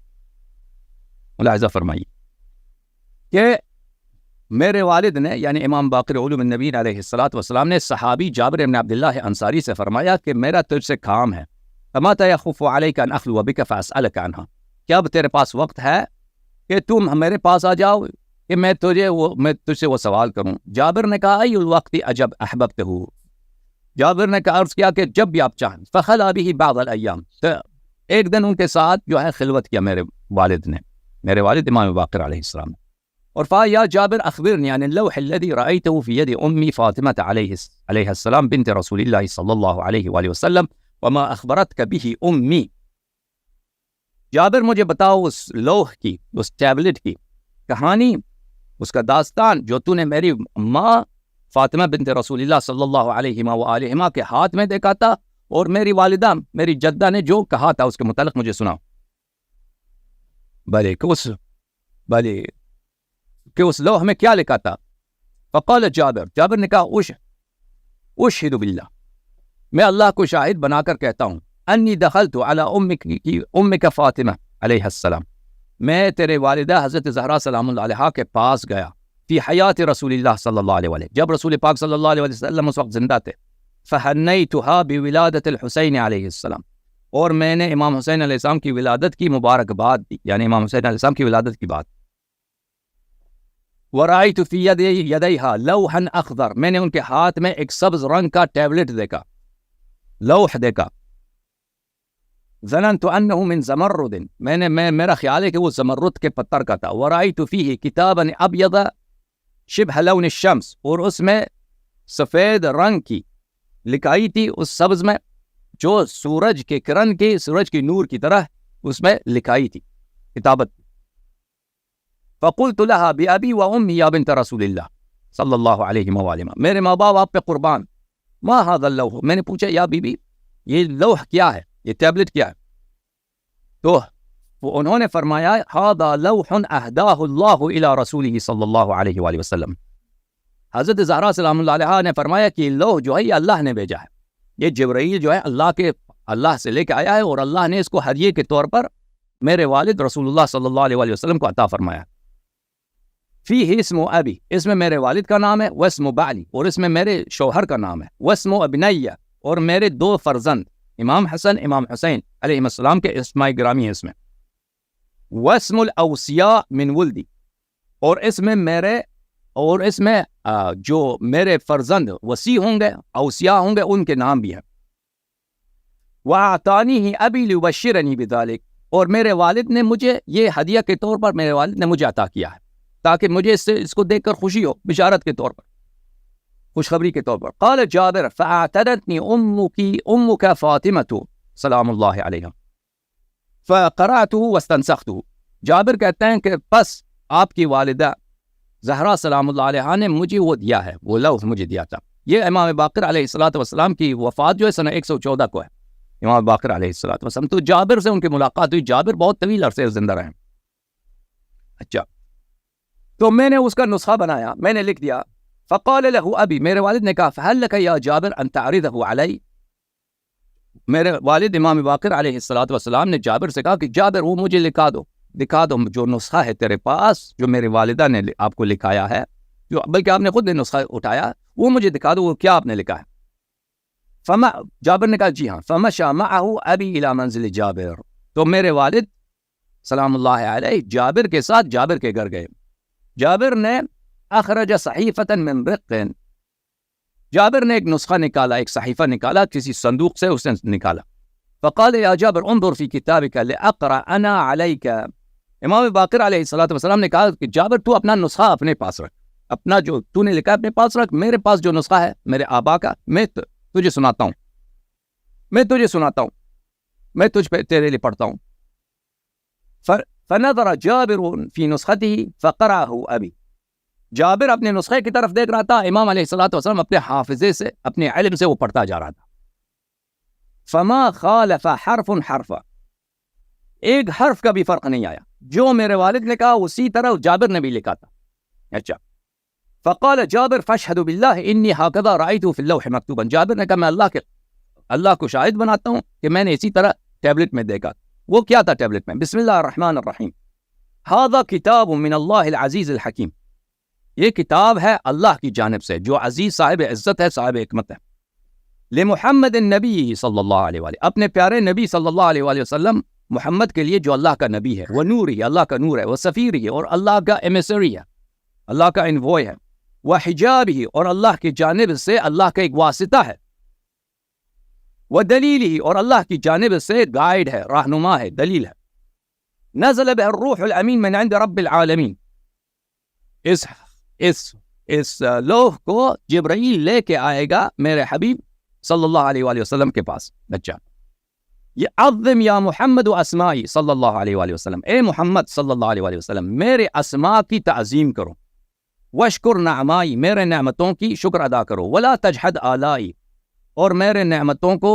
ملاحظہ فرمائیے کہ میرے والد نے یعنی امام باقر علوم النبی علیہ الصلوۃ والسلام نے صحابی جابر بن عبداللہ انصاری سے فرمایا کہ میرا تجھ سے کام ہے, فمات یخف علیک ان اخلو بک فاسألک عنہا, کیا اب تیرے پاس وقت ہے کہ تم میرے پاس آ جاؤ کہ میں تجھ سے وہ سوال کروں. جابر نے کہا ای الوقت اجب احببتہ, جابر نے کہا عرض کیا کہ جب بھی آپ چاہیں. فخلا به بعض الایام, تو ایک دن ان کے ساتھ جو ہے خلوت کیا میرے والد امام باقر علیہ السلام. اور فیا جابر اخبرنی عن اللوح الذي رأيته في يد امي فاطمة عليه السلام بنت رسول الله صلی اللہ علیہ وآلہ وسلم وما اخبرتك به امي. جابر مجھے بتاؤ اس لوح کی, اس ٹیبلٹ کی کہانی, اس کا داستان جو تو نے میری ماں فاطمہ بنت رسول اللہ صلی اللہ علیہ وآلہ کے ہاتھ میں دیکھا تھا, اور میری والدہ میری جدہ نے جو کہا تھا اس کے متعلق مجھے سناؤ. بھلے کہ اس لوح میں کیا لکھا تھا. فقال جابر نے کہا اشہد باللہ, میں اللہ کو شاہد بنا کر کہتا ہوں, انی دخلت علی امک فاطمہ علیہ السلام, میں تیرے والدہ حضرت زہرا سلام اللہ علیہا کے پاس گیا فی حیات رسول اللہ صلی اللہ علیہ وسلم, جب رسول پاک صلی اللہ علیہ وسلم اس وقت زندہ تھے. فہنیتھا بولادت الحسین علیہ السلام, اور میں نے امام حسین علیہ السلام کی ولادت کی مبارکباد دی, یعنی امام حسین علیہ السلام کی ولادت کی بات. ورأیت فی یدیہا لوحا اخضر, میں نے ان کے ہاتھ میں ایک سبز رنگ کا ٹیبلٹ دیکھا, لوح دیکھا. ظننت انہ من زمرد, میرا خیال ہے کہ وہ زمرد کے پتھر کا تھا. ورأیت فیہ کتابا ابیض شبہ لون الشمس, اور اس میں سفید رنگ کی لکھائی تھی اس سبز میں جو سورج کے کرن کی, سورج کی نور کی طرح اس میں لکھائی تھی کتابت. فقلت لها بأبي وأمي يا بنت رسول اللہ صلی اللہ علیہ وآلہ, میرے ماں باپ آپ پہ قربان, ما هذا اللوح, میں نے پوچھا یا بی بی یہ لوح کیا ہے, یہ ٹیبلٹ کیا ہے. تو وہ انہوں نے فرمایا هذا لوح اهداه الله الى رسوله صلی اللہ علیہ وآلہ وسلم. حضرت زہرا سلام اللہ علیہا نے فرمایا کہ یہ لوح جو ہے یہ اللہ نے بھیجا ہے, یہ جبرائیل جو ہے اللہ سے لے کے آیا ہے, اور اللہ نے اس کو ہدیے کے طور پر میرے والد رسول اللہ صلی اللہ علیہ وآلہ وسلم کو عطا فرمایا. فیہ اسم ابی, اس میں میرے والد کا نام ہے, واسم بعلی, اور اس میں میرے شوہر کا نام ہے, واسم ابنیہ, اور میرے 2 فرزند امام حسن امام حسین علیہ السلام کے اسماء گرامی ہیں اس میں. واسم الاوصیاء من ولدی, اور اس میں جو میرے فرزند وصی ہوں گے, اوصیاء ہوں گے, ان کے نام بھی ہیں. وَأَعْطَانِهِ أَبِي لِيُبَشِّرَنِي بِذَلِكَ, اور میرے والد نے مجھے یہ ہدیہ کے طور پر میرے والد نے مجھے عطا کیا ہے تاکہ مجھے اس کو دیکھ کر خوشی ہو, بشارت کے طور پر, خوشخبری کے طور پر. قال جابر فاعتدتنی امک فاطمہ سلام اللہ علیہ فقرأته واستنسخته. جابر کہتے ہیں کہ پس آپ کی والدہ زہرا سلام اللہ علیہ نے مجھے وہ دیا ہے, وہ لوح مجھے دیا تھا. یہ امام باقر علیہ الصلوۃ والسلام کی وفات جو ہے سنہ 114 کو ہے, امام باقر علیہ الصلوۃ والسلام. تو جابر سے ان کی ملاقات ہوئی, جابر بہت طویل عرصے زندہ رہے. اچھا, تو میں نے اس کا نسخہ بنایا, میں نے لکھ دیا. فقال له ابی, میرے والد نے کہا فهل لك یا جابر ان تعرضه علی, میرے والد امام باقر علیہ الصلوۃ والسلام نے جابر سے کہا کہ جابر وہ مجھے دکھا دو جو نسخہ ہے تیرے پاس, جو میری والدہ نے آپ کو لکھایا ہے, جو بلکہ آپ نے خود نے نسخہ اٹھایا, وہ مجھے دکھا دو, وہ کیا آپ نے لکھا ہے. جابر نے کہا جی ہاں. فمشى معه ابی الى منزل جابر, تو میرے والد سلام اللہ علیہ جابر کے ساتھ جابر کے گھر گئے. جابر نے اخرج صحیفۃ من رق, جابر نے ایک نسخہ نکالا، ایک صحیفہ نکالا، کسی صندوق سے اس نے نکالا. فقال یا جابر انظر فی کتابک لاقرأ انا علیک. امام باقر علیہ الصلوۃ والسلام نے کہا کہ جابر تو اپنا نسخہ اپنے پاس رکھ، اپنا جو تو نے لکھا اپنے پاس رکھ، میرے پاس جو نسخہ ہے میرے آبا کا میں تجھے سناتا ہوں، میں تجھ پہ تیرے لیے پڑھتا ہوں. فنظر جابر فی نسخته فقرأه ابی. جابر اپنے نسخے کی طرف دیکھ رہا تھا، امام علیہ الصلوۃ والسلام اپنے حافظے سے، اپنے علم سے وہ پڑھتا جا رہا تھا. فما خالف حرف حرفا، ایک حرف کا بھی فرق نہیں آیا، جو میرے والد نے کہا اسی طرح جابر نے بھی لکھا تھا. اچھا. فقال جابر فاشهد بالله انی هكذا رأيته في اللوح مكتوبا. جابر نے کہا میں اللہ کو شاہد بناتا ہوں کہ میں نے اسی طرح ٹیبلٹ میں دیکھا. وہ کیا تھا ٹیبلٹ میں؟ بسم اللہ الرحمن الرحیم، هذا کتاب من اللہ العزیز الحکیم. یہ کتاب ہے اللہ کی جانب سے جو عزیز، صاحب عزت ہے، صاحب حکمت ہے. لمحمد النبی صلی اللہ علیہ وآلہ، اپنے پیارے نبی صلی اللہ علیہ وآلہ وسلم محمد کے لیے جو اللہ کا نبی ہے، وہ نوری، اللہ کا نور ہے، وہ سفیری ہے اور اللہ کا ایمیسری ہے، اللہ کا انوائے ہے، وہ حجابی اور اللہ کی جانب سے اللہ کا ایک واسطہ ہے، وہ دلیلی اور اللہ کی جانب سے گائیڈ ہے، رہنما ہے، دلیل ہے. نزل به الروح الامین من عند رب العالمین. اس لوح کو جبرائیل لے کے آئے گا میرے حبیب صلی اللہ علیہ وآلہ وسلم کے پاس. بچہ یہ عظم یا محمد اسمائی صلی اللہ علیہ وآلہ وسلم، اے محمد صلی اللہ علیہ وآلہ وسلم میرے اسماء کی تعظیم کرو. وشکر نعمائی، میرے نعمتوں کی شکر ادا کرو. ولا تجحد آلائی، اور میرے نعمتوں کو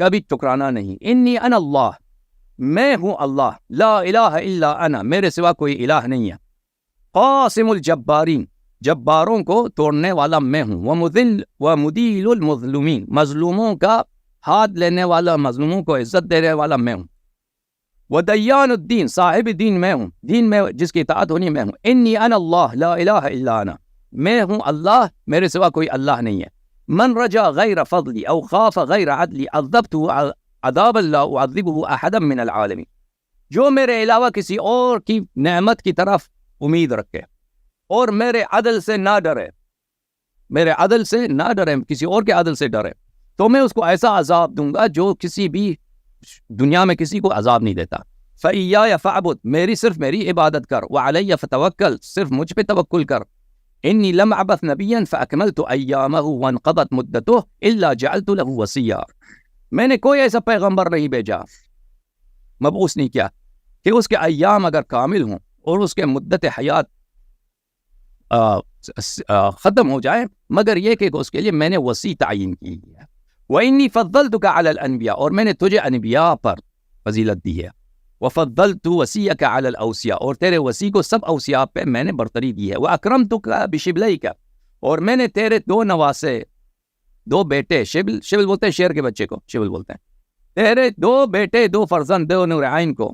کبھی ٹکرانا نہیں. انی انا اللہ، میں ہوں اللہ. لا الہ الا انا، میرے سوا کوئی الہ نہیں ہے. قاسم الجبارین، جباروں کو توڑنے والا میں ہوں. ومدیل المظلومین، مظلوموں کا ہاتھ لینے والا، مظلوموں کو عزت دینے والا میں ہوں. ودیان الدین، صاحب دین میں ہوں، دین میں جس کی اطاعت ہونی میں ہوں. انی انا اللہ لا الہ الا انا، میں ہوں اللہ، میرے سوا کوئی اللہ نہیں ہے. من رجا غیر فضلی او خاف غیر عدلی عذبته عذابا لا اعذبه احدا من العالمین. جو میرے علاوہ کسی اور کی نعمت کی طرف امید رکھے اور میرے عدل سے نہ ڈرے، کسی اور کے عدل سے ڈرے، تو میں اس کو ایسا عذاب دوں گا جو کسی بھی دنیا میں کسی کو عذاب نہیں دیتا. فَإِيَّايَ فَاعْبُدْ، میری عبادت کر. وَعَلَيَّ فَتَوَكَّلْ، صرف مجھ پہ توکل کر. انی لم ابعث نبیا فاکملت ایامہ وانقضت مدتہ الا جعلت له وصیا. میں نے کوئی ایسا پیغمبر نہیں بھیجا، مبعوث نہیں کیا کہ اس کے ایام اگر کامل ہوں اور اس کے مدت حیات ختم ہو جائے، مگر یہ کہ اس کے لیے میں نے وصی تعین کی ہے. وانی فضلتک علی الانبیاء، اور میں نے تجھے انبیاء پر فضیلت دی ہے. وفضلت وصیک علی الاوصیاء، اور تیرے وصی کو سب اوصیاء پہ میں نے برتری دی ہے. واکرمتک بشبلیک، اور میں نے تیرے دو نواسے، دو بیٹے، شبل بولتے ہیں شیر کے بچے کو، شبل بولتے ہیں، تیرے دو بیٹے، دو فرزند، دو نورعین کو،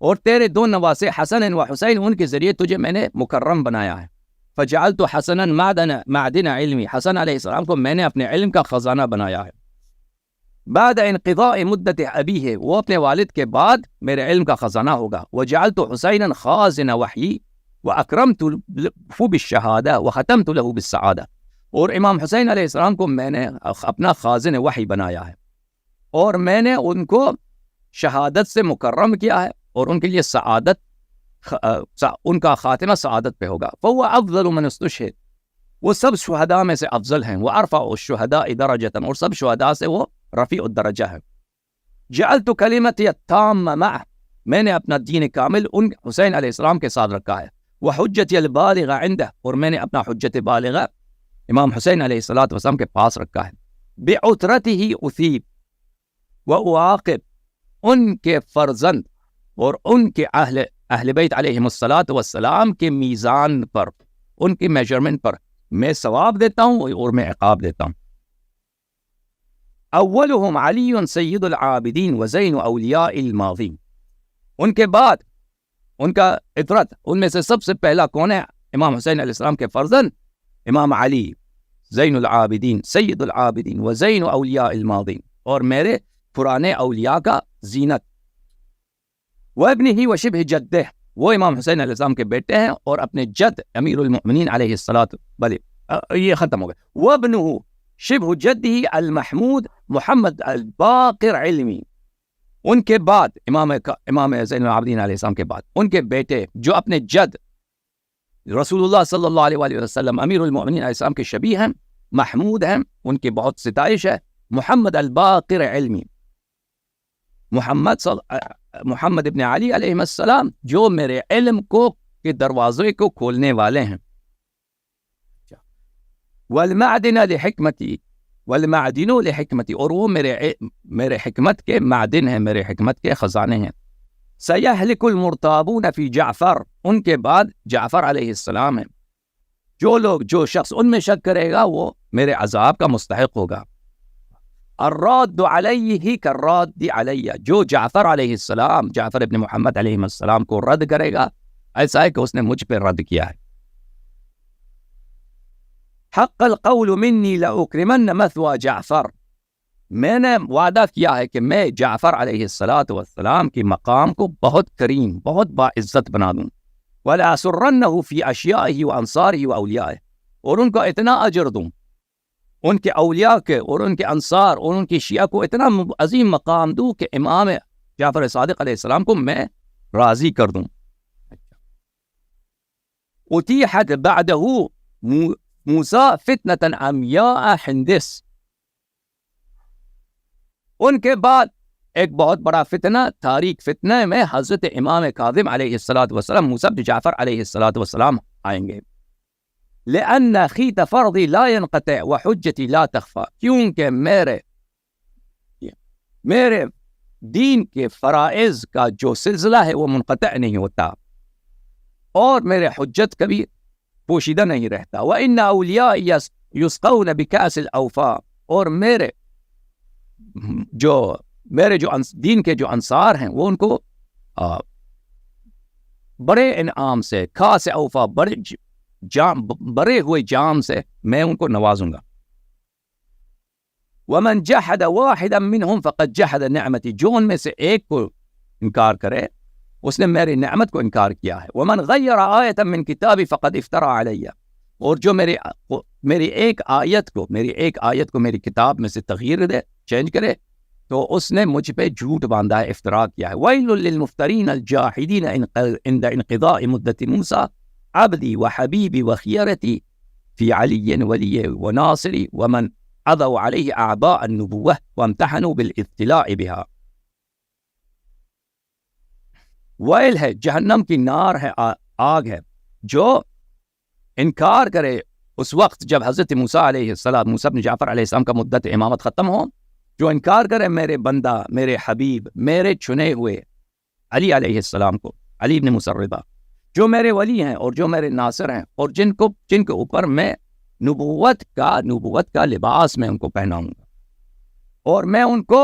اور تیرے دو نواسے حسن و حسین، ان کے ذریعے تجھے میں نے مکرم بنایا ہے. فجعلت حسنا معدن علمی، حسن علیہ السلام کو میں نے اپنے علم کا خزانہ بنایا ہے. بعد انقضاء مدت ابیہ، وہ اپنے والد کے بعد میرے علم کا خزانہ ہوگا. وجعلت حسینا خازن وحی واکرمت بالشہادہ وختمت له بالسعادہ، اور امام حسین علیہ السلام کو میں نے اپنا خازن وحی بنایا ہے اور میں نے ان کو شہادت سے مکرم کیا ہے، اور ان کے لیے سعادت، ان کا خاتمہ سعادت پہ ہوگا. فهو افضل من استشهد، وہ سب شہداء میں سے افضل ہیں. وارفع الشہداء درجۃ، اور سب شہداء سے وہ رفیع الدرجہ ہے. جعلت کلمتی التامہ معه، میں نے اپنا دین کامل ان حسین علیہ السلام کے ساتھ رکھا ہے. وحجتی البالغہ عنده، اور میں نے اپنا حجت بالغہ امام حسین علیہ السلام کے پاس رکھا ہے. بعترته اثیب واعاقب، ان کے فرزند اور ان کے اہل بیت علیہم السلام کے میزان پر، ان کی میجرمنٹ پر میں ثواب دیتا ہوں اور میں عقاب دیتا ہوں. اولہم علی سید العابدین وزین اولیاء الماضین، ان کے بعد ان کا عطرت، ان میں سے سب سے پہلا کون ہے؟ امام حسین علیہ السلام کے فرزند امام علی، زین العابدین، سید العابدین وزین اولیاء الماضین، اور میرے پرانے اولیاء کا زینت. وابنہ وشبہ جدہ، وہ امام حسین علیہ السلام کے بیٹے ہیں اور اپنے جد امیر المؤمنین علیہ الصلوۃ، بلے یہ ختم ہو گئے. وابنہ، شبہ جدہ المحمود محمد الباقر علمی. ان کے بعد امام زین العابدین علیہ السلام کے بعد ان کے بیٹے جو اپنے جد رسول اللہ صلی اللہ علیہ وآلہ وسلم امیر المؤمنین علیہ السلام کے شبیہ ہیں، محمود ہیں، ان کی بہت ستائش ہے. محمد الباقر علمی، محمد ابن علی علیہ السلام جو میرے علم کو کے دروازے کو کھولنے والے ہیں. والمعدن لحکمتی، والمعدن لحکمتی، اور وہ میرے حکمت کے معدن ہیں، میرے حکمت کے خزانے ہیں. سیہلک المرتابون فی جعفر، ان کے بعد جعفر علیہ السلام ہیں. جو شخص ان میں شک کرے گا وہ میرے عذاب کا مستحق ہوگا. الراد علیہ کالراد علیہ، جو جعفر علیہ السلام، جعفر ابن محمد علیہ السلام کو رد کرے گا ایسا ہے کہ اس نے مجھ پہ رد کیا ہے. حق القول منی لأکرمن مثوى جعفر، میں نے وعدہ کیا ہے کہ میں جعفر علیہ السلام کی مقام کو بہت کریم، بہت باعزت بنا دوں. وَلَأَسُرَّنَّهُ فِي أَشْيَائِهِ وَأَنصَارِهِ وَأَوْلِيَائِهِ، اور ان کو اتنا اجر دوں، ان کے اولیاء کے اور ان کے انصار اور ان کی شیعہ کو اتنا عظیم مقام دوں کہ امام جعفر صادق علیہ السلام کو میں راضی کر دوں. اُتِیحَتْ بَعْدَهُ موسیٰ فتنة عمیاء ہندس، ان کے بعد ایک بہت بڑا فتنہ، تاریک فتنہ میں حضرت امام کاظم علیہ السلام موسیٰ بن جعفر علیہ السلام آئیں گے. لأن خیط فرضی لا ينقطع وحجتی لا تخفى، کیونکہ میرے دین کے فرائض کا جو سلسلہ ہے وہ منقطع نہیں ہوتا اور میرے حجت کبھی پوشیدہ نہیں رہتا. وَإِنَّ أَوْلِيَاءَ يُسْقَوْنَ بِكَأْسِ الْأَوْفَاءِ، اور میرے جو دین کے جو انصار ہیں وہ ان کو بڑے انعام سے، خاص اوفا، بڑے ہوئے جام سے میں ان کو نوازوں گا. وَمَنْ جَحَدَ وَاحِدًا مِّنْهُمْ فَقَدْ جَحَدَ نِعْمَتِي، جو ان میں سے ایک کو انکار کرے اس نے میری نعمت کو انکار کیا ہے. وَمَنْ غَيَّرَ آیَةً مِّن کِتَابِي فَقَدْ افْتَرَى عَلَيَّ، اور جو میری ایک آیت کو میری کتاب میں سے تغییر دے، چینج کرے، تو اس نے مجھ پہ جھوٹ باندھا ہے، افتراء کیا ہے. وَيْلٌ لِّلْمُفْتَرِينَ الْجَاحِدِينَ عِنْدَ انْقِضَاءِ مُدَّةِ مُوسَىٰ عَبْدِي وَحَبِيبِي وَخِيَرَتِي فِي عَلِيٍّ وَلِيٍّ وَنَاصِرِي وَمَنْ عَضَوْا عَلَيْهِ أَعْبَاءَ النُّبُوَّةِ وَامْتَحَنُوا بِالْإِبْتِلَاءِ بِهَا. ویل ہے، جہنم کی نار ہے، آگ ہے، جو انکار کرے اس وقت جب حضرت موسیٰ بن جعفر علیہ السلام کا مدت امامت ختم ہو، جو انکار کرے میرے بندہ، میرے حبیب، میرے چنے ہوئے علی علیہ السلام کو، علی بن موسیٰ الرضا، جو میرے ولی ہیں اور جو میرے ناصر ہیں، اور جن کے اوپر میں نبوت کا لباس میں ان کو پہناؤں گا، اور میں ان کو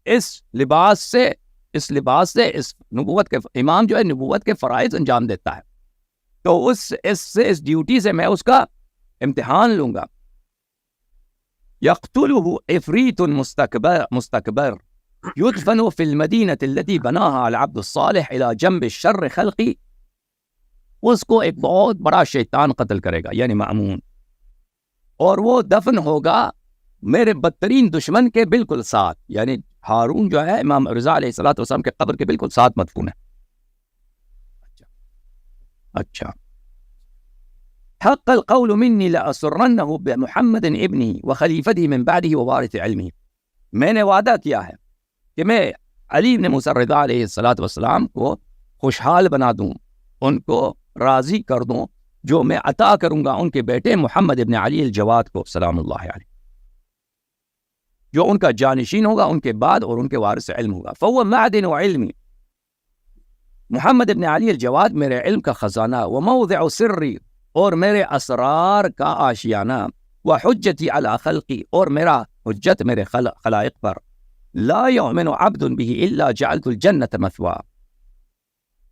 اس لباس سے اس نبوت کے امام جو ہے نبوت کے فرائض انجام دیتا ہے، تو اس ڈیوٹی سے میں اس کا امتحان لوں گا. یقتلہ عفریت مستکبر یدفن فی المدینہ التي بناها العبد الصالح الى جنب الشر خلقی، اس کو ایک بہت بڑا شیطان قتل کرے گا، یعنی مأمون، اور وہ دفن ہوگا میرے بدترین دشمن کے بالکل ساتھ، یعنی ہارون جو ہے امام رضا علیہ السلام کے قبر کے بالکل ساتھ مدفون ہے. اچھا حق القول منی لأسرنه بمحمد ابنی وخلیفته من بعده ووارث علمه، میں نے وعدہ کیا ہے کہ میں علی بن موسیٰ الرضا علیہ السلام کو خوشحال بنا دوں، ان کو راضی کر دوں، جو میں عطا کروں گا ان کے بیٹے محمد ابن علی الجواد کو سلام اللہ علیہ، جو ان کا جانشین ہوگا ان کے بعد اور ان کے وارث علم ہوگا. فهو معدن علمی، محمد ابن علی الجواد میرے علم کا خزانہ، وموضع سری، اور میرے اسرار کا آشیانہ، وحجتی علی خلقی، اور میرا حجت میرے خلائق پر. لا یؤمن عبد به الا جعلت الجنت مثوا،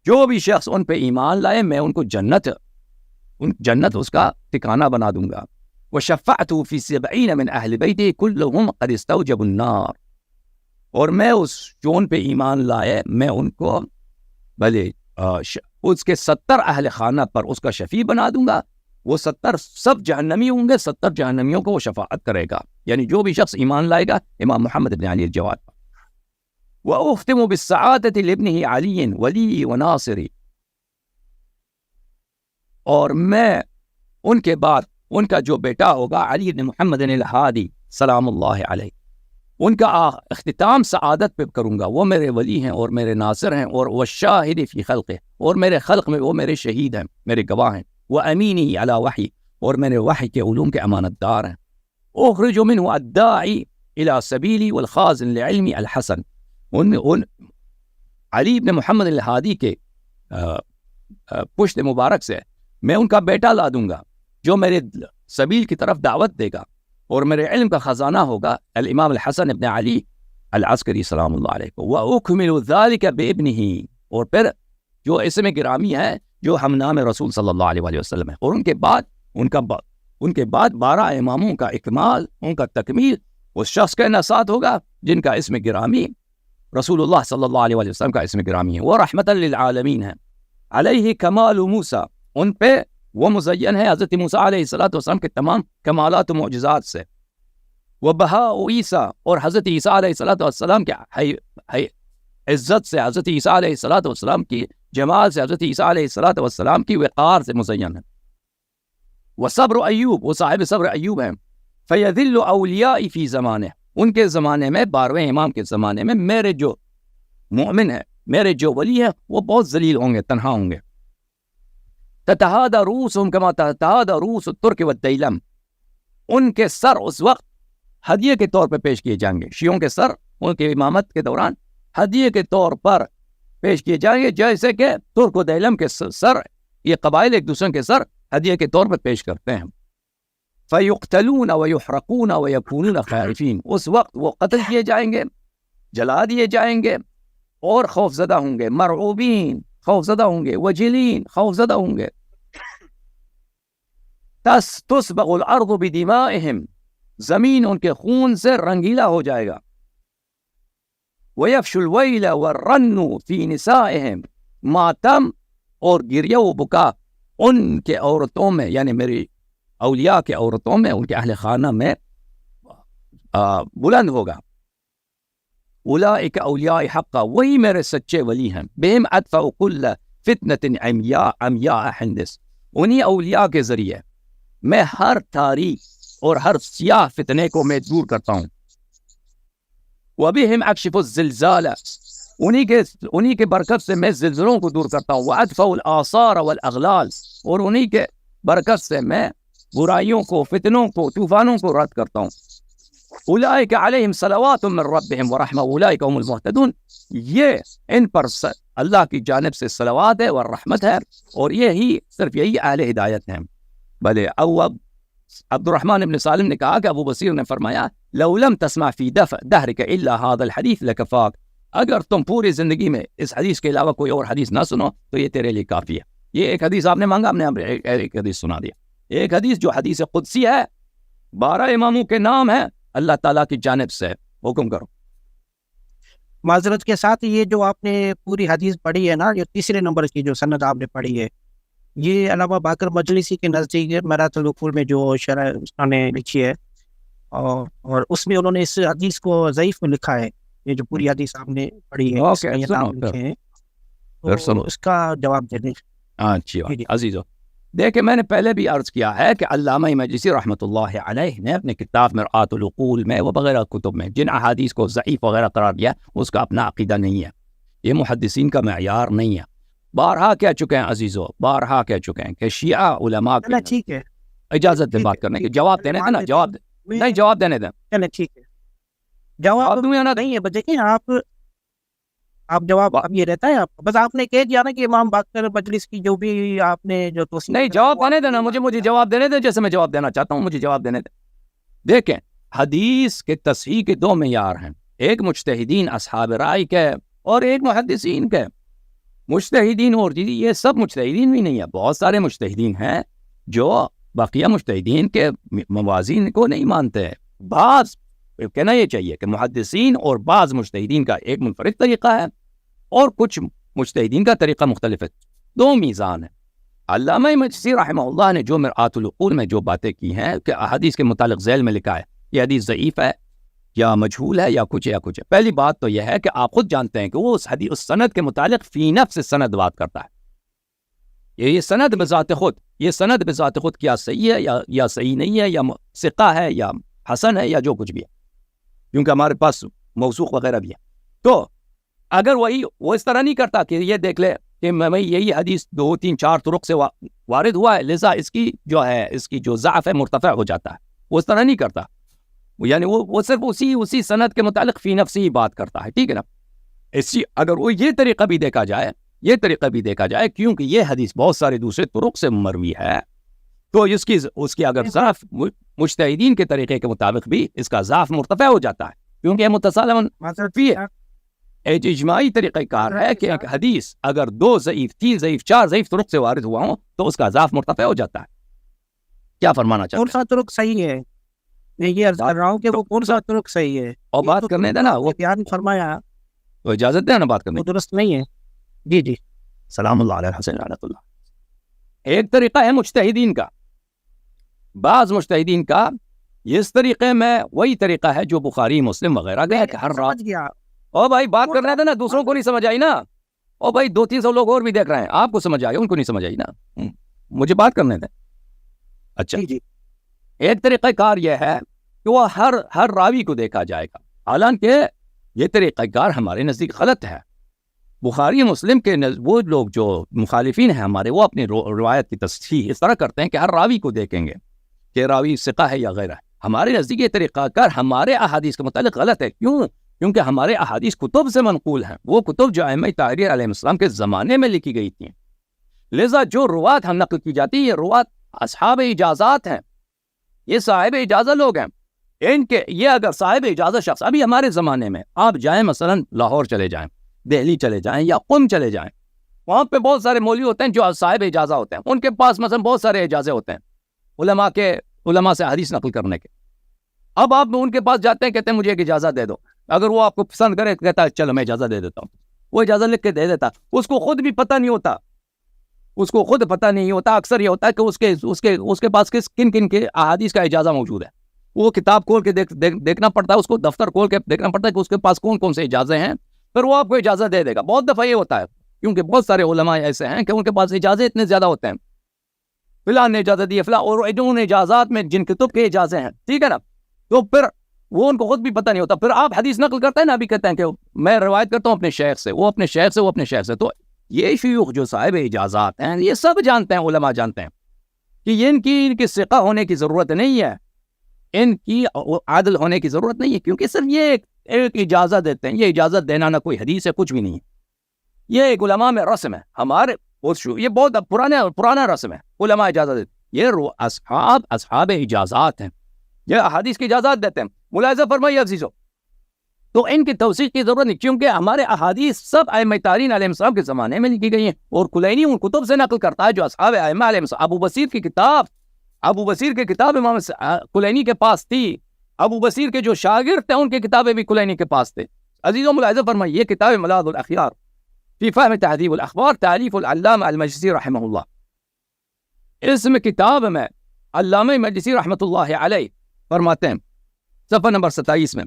جو بھی شخص ان پہ ایمان لائے میں ان کو جنت اس کا ٹھکانہ بنا دوں گا. وشفعت فی 70 من اہل بیتی کلهم قد استوجبوا النار، اور میں جو ان پہ ایمان لائے میں ان کو بھلے اس کے 70 اہل خانہ پر اس کا شفیع بنا دوں گا. وہ 70 سب جہنمی ہوں گے، 70 جہنمیوں کو وہ شفاعت کرے گا، یعنی جو بھی شخص ایمان لائے گا امام محمد بن علی الجواد پر. وَأُخْتِمُ بِالسَّعَادَةِ لِابْنِهِ عَلِيٍّ وَلِيِّ وَنَاصِرِ، اور میں ان کے بعد ان کا جو بیٹا ہوگا علی بن محمد الہادی سلام اللہ علیہ، ان کا اختتام سعادت پہ کروں گا. وہ میرے ولی ہیں اور میرے ناصر ہیں، اور وہ شاہد فی خلقہ، اور میرے خلق میں وہ میرے شہید ہیں، میرے گواہ ہیں. وہ امینی علی وحی، اور میرے وحی کے علوم کے امانت دار ہیں. اخرج منہ الداعی الی سبیلی والخازن لعلمی الحسن، ان علی بن محمد الہادی کے پشت مبارک سے میں ان کا بیٹا لا دوں گا جو میرے سبیل کی طرف دعوت دے گا، اور میرے علم کا خزانہ ہوگا الامام الحسن ابن علی العسکری سلام اللہ علیہ کو. وَأُكْمِلُ ذَلِكَ بِابْنِهِ، اور پھر جو اسم گرامی ہے جو ہم نام رسول صلی اللہ علیہ وآلہ وسلم ہے، اور ان کے بعد 12 اماموں کا اکمال، ان کا تکمیل اس شخص کے ساتھ ہوگا جن کا اسم گرامی رسول اللہ صلی اللہ علیہ وآلہ وسلم کا اسم گرامی ہے. وہ رحمت للعالمین ہے. علیہ کمال موسیٰ، ان پہ وہ مزین ہے حضرت موسیٰ علیہ السلام کے تمام کمالات و معجزات سے. وہ بہاء عیسیٰ، اور حضرت عیسیٰ علیہ السلام کے عزت سے، حضرت عیسیٰ علیہ السلام کی جمال سے، حضرت عیسیٰ علیہ السلام کی وقار سے مزین ہے. وہ صبر ایوب، وہ صاحب صبر ایوب ہیں. فیذل اولیائی فی زمانہ، ان کے زمانے میں 12ویں امام کے زمانے میں میرے جو مومن ہیں، میرے جو ولی ہیں، وہ بہت ذلیل ہوں گے، تنہا ہوں گے. تتہادى رؤوسهم كما تتہادى رؤوس الترک والدیلم، ان کے سر اس وقت ہدیے کے طور پہ پیش کیے جائیں گے. شیعوں کے سر ان کے امامت کے دوران ہدیے کے طور پر پیش کیے جائیں گے، جیسے کہ ترک و دیلم کے سر، یہ قبائل ایک دوسرے کے سر ہدیے کے طور پر پیش کرتے ہیں. فَيُقْتَلُونَ وَيُحْرَقُونَ وَيَكُونُونَ خَائِفِينَ، اس وقت وہ قتل کیے جائیں گے، جلا دیے جائیں گے، اور خوفزدہ ہوں گے. مرعوبین، خوفزدہ ہوں گے. وجلین، خوفزدہ ہوں گے. تُسْبَغُ الْأَرْضُ بِدِمَائِهِمْ، زمین ان کے خون سے رنگیلا ہو جائے گا. وَيَفْشُ الْوَيْلَ وَالرَّنُّ فِي نِسَائِهِمْ، ماتم اور گریہ و بکا ان کے عورتوں میں، یعنی میری اولیاء کے عورتوں میں، ان کے اہل خانہ میں بلند ہوگا. اولئک اولیاء حقا، وہی میرے سچے ولی ہیں. بہم ادفع کل فتنۃ عمیاء حندس، انہی اولیاء کے ذریعے میں ہر تاریخ اور ہر سیاہ فتنے کو میں دور کرتا ہوں. وبہم اکشف الزلزال، انہی کے برکت سے میں زلزلوں کو دور کرتا ہوں. وادفع الاثار والاغلال، اور انہی کے برکت سے میں برائیوں کو، فتنوں کو، طوفانوں کو رد کرتا ہوں. اولئک علیہم صلوات من ربہم ورحمہ اولئک هم المہتدون، یہ ان پر اللہ کی جانب سے صلوات ہے اور رحمت ہے، اور یہی صرف یہی اہل ہدایت ہیں. بھلے عبد الرحمن ابن سالم نے کہا کہ ابو بصیر نے فرمایا لو لم تسمع فی دہرک الا هذا الحدیث لکفاک، اگر تم پوری زندگی میں اس حدیث کے علاوہ کوئی اور حدیث نہ سنو تو یہ تیرے لیے کافی ہے. یہ ایک حدیث آپ نے مانگا، ہم نے ایک حدیث سنا دیا. ایک حدیث جو حدیث قدسی ہے، 12 اماموں کے نام ہے، اللہ تعالیٰ کی جانب سے. حکم کرو. معذرت کے ساتھ یہ جو آپ نے پوری حدیث پڑھی ہے نا، یہ تیسرے نمبر کی جو سند آپ نے پڑھی ہے، یہ علامہ باقر مجلسی کے نزدیک مرات العقول میں جو شرح انہوں نے لکھی ہے، اور اس میں انہوں نے اس حدیث کو ضعیف میں لکھا ہے. یہ جو پوری حدیث آپ نے پڑھی ہے، اس میں یہ نام لکھے ہیں، تو اس کا جواب دے دیں. اچھی بات. عزیزو، دیکھیں میں نے پہلے بھی عرض کیا ہے کہ علامہ مجلسی رحمۃ اللہ علیہ نے اپنے کتاب مرآت العقول میں و وغیرہ کتب میں جن احادیث کو ضعیف وغیرہ قرار دیا، اس کا اپنا عقیدہ نہیں ہے، یہ محدثین کا معیار نہیں ہے. بارہا کہہ چکے ہیں عزیزو، بارہا کہہ چکے ہیں کہ شیعہ علماء چلے ٹھیک ہے، اجازت دیں بات کرنے کی، جواب دینے دیں نا، جواب نہیں، جواب دینے دیں. چلے ٹھیک ہے، جواب دوں یا نہ نہیں ہے، بس دیکھیں آپ جواب اب یہ رہتا ہے، آپ بس آپ نے کہہ دیا نا کہ امام باقر مجلس کی جو بھی آپ نے جو توصیف، نہیں جواب دینے دینا، مجھے جواب دینے دیں جیسے میں جواب دینا چاہتا ہوں، مجھے جواب دینے دیں. دیکھیں حدیث کے تصحیح کے 2 معیار ہیں، ایک مجتہدین اصحاب رائے کے اور ایک محدثین کے. مجتہدین اور یہ سب مجتہدین بھی نہیں ہے، بہت سارے مجتہدین ہیں جو بقیہ مجتہدین کے موازین کو نہیں مانتے ہیں. بعض کہنا یہ چاہیے کہ محدثین اور بعض مجتہدین کا ایک منفرد طریقہ ہے اور کچھ مجتہدین کا طریقہ مختلف ہے. 2 میزان ہے. علامہ مجلسی رحمہ اللہ نے جو مرآت العقول میں جو باتیں کی ہیں کہ احادیث کے متعلق ذیل میں لکھا ہے یہ حدیث ضعیف ہے یا مجہول ہے یا کچھ ہے پہلی بات تو یہ ہے کہ آپ خود جانتے ہیں کہ وہ اس سند کے متعلق فی نفس سند بات کرتا ہے. یہ سند بذات خود کیا صحیح ہے یا صحیح نہیں ہے یا ثقہ ہے یا حسن ہے یا جو کچھ بھی ہے, کیونکہ ہمارے پاس موثوق وغیرہ بھی ہے. تو اگر وہ اس طرح نہیں کرتا کہ یہ دیکھ لے کہ میں یہی حدیث 2 3 4 طرق سے وارد ہوا ہے لہذا اس کی جو ضعف ہے مرتفع ہو جاتا ہے, وہ اس طرح نہیں کرتا. یعنی وہ صرف اسی سند کے متعلق فی نفسی ہی بات کرتا ہے, ٹھیک ہے نا. اگر وہ یہ طریقہ بھی دیکھا جائے کیونکہ یہ حدیث بہت سارے دوسرے طرق سے مروی ہے تو اس کی اگر ضعف مجتہدین کے طریقے کے مطابق بھی اس کا ضعف مرتفع ہو جاتا ہے, کیونکہ یہ متسالم فی ہے. ایک اجماعی طریقہ کار ہے کہ ایک حدیث اگر 2 ضعیف 3 ضعیف 4 ضعیف طرق سے وارد ہوا ہوں تو اس کا ضعف مرتفع ہو جاتا ہے. کیا فرمانا چاہتے ہیں؟ کون سا طرق صحیح ہے؟ میں یہ عرض کر رہا ہوں کہ وہ کون سا طرق صحیح ہے اور بات کرنے دینا, وہ بیان فرمایا تو اجازت دے نا بات کرنے وہ درست نہیں ہے. جی سلام اللہ علیہ حسین رحمۃ اللہ. ایک طریقہ ہے مجتہدین کا, بعض مجتہدین کا اس طریقے میں وہی طریقہ ہے جو بخاری مسلم وغیرہ گئے کہ ہر رات او بھائی بات کرنا تھا نا, دوسروں کو نہیں سمجھ آئی نا, او بھائی 200-300 لوگ اور بھی دیکھ رہے ہیں, آپ کو سمجھ آئی ان کو نہیں سمجھ آئی نا, مجھے بات کرنے دیں. اچھا جی ایک طریقہ کار یہ ہے کہ وہ ہر راوی کو دیکھا جائے گا, حالانکہ یہ طریقہ کار ہمارے نزدیک غلط ہے. بخاری مسلم کے وہ لوگ جو مخالفین ہیں ہمارے, وہ اپنی روایت کی تصحیح اس طرح کرتے ہیں کہ ہر راوی کو دیکھیں گے کہ راوی ثقہ ہے یا غیرہ ہے. ہمارے نزدیک یہ طریقہ کار ہمارے احادیث کے متعلق غلط ہے. کیونکہ ہمارے احادیث کتب سے منقول ہیں, وہ کتب جو ائمہ طاہرین علیہ السلام کے زمانے میں لکھی گئی تھیں. لہذا جو روات ہم نقل کی جاتی ہیں یہ روات اصحاب اجازات ہیں, یہ صاحب اجازہ لوگ ہیں. یہ اگر صاحب اجازہ شخص ابھی ہمارے زمانے میں آپ جائیں, مثلا لاہور چلے جائیں, دہلی چلے جائیں یا قم چلے جائیں, وہاں پہ بہت سارے مولوی ہوتے ہیں جو صاحب اجازہ ہوتے ہیں. ان کے پاس مثلا بہت سارے اجازے ہوتے ہیں علماء سے حدیث نقل کرنے کے. اب آپ ان کے پاس جاتے ہیں, کہتے ہیں مجھے ایک اجازت دے دو. اگر وہ آپ کو پسند کرے کہتا ہے چلو میں اجازت دے دیتا ہوں, وہ اجازت لکھ کے دے دیتا. اس کو خود بھی پتہ نہیں ہوتا, اکثر یہ ہوتا ہے کہ اس کے پاس کن کے احادیث کا اجازہ موجود ہے. وہ کتاب کھول کے دیکھنا پڑتا ہے, اس کو دفتر کھول کے دیکھنا پڑتا ہے کہ اس کے پاس کون سے اجازے ہیں, پھر وہ آپ کو اجازت دے دے گا. بہت دفعہ یہ ہوتا ہے کیونکہ بہت سارے علماء ایسے ہیں کہ ان کے پاس اجازے اتنے زیادہ ہوتے ہیں, فلاں نے اجازت دی فلاں, اور ان اجازات میں جن کتب کے اجازے ہیں, ٹھیک ہے نا, تو پھر وہ ان کو خود بھی پتہ نہیں ہوتا. پھر آپ حدیث نقل کرتے ہیں نا, ابھی کہتے ہیں کہ میں روایت کرتا ہوں اپنے شیخ سے, وہ اپنے شیخ سے. تو یہ شیوخ جو صاحب اجازات ہیں یہ سب جانتے ہیں, علماء جانتے ہیں کہ ان کی ثقہ ہونے کی ضرورت نہیں ہے, ان کی عادل ہونے کی ضرورت نہیں ہے, کیونکہ صرف یہ ایک اجازت دیتے ہیں. یہ اجازت دینا نہ کوئی حدیث ہے, کچھ بھی نہیں ہے. یہ ایک علماء میں رسم ہے ہمارے, یہ بہت پرانا رسم ہے. علماء اجازت دیتے, یہ اصحاب اجازات ہیں, یہ احادیث کی اجازت دیتے ہیں. ملاحظہ فرمائیے عزیزو, تو ان کی توثیق کی ضرورت نہیں, کیونکہ ہمارے احادیث سب ائمہ طاہرین علیہ السلام کے زمانے میں لکھی گئی ہیں, اور کلینی ان کتب سے نقل کرتا ہے جو اصحاب ائمہ علیہ السلام. ابو بصیر کی کتاب امام کلینی کے پاس تھی. ابو بصیر کے جو شاگرد تھے ان کی کتابیں بھی کلینی کے پاس تھے. عزیزو ملاحظہ فرمائیے, یہ کتاب ملاذ الاخیار فی فہم تہذیب الاخبار تالیف العلامہ المجلسی رحمہ اللہ, اس میں کتاب میں علامہ مجلسی رحمۃ اللہ علیہ فرماتے ہیں صفحہ نمبر 27 میں,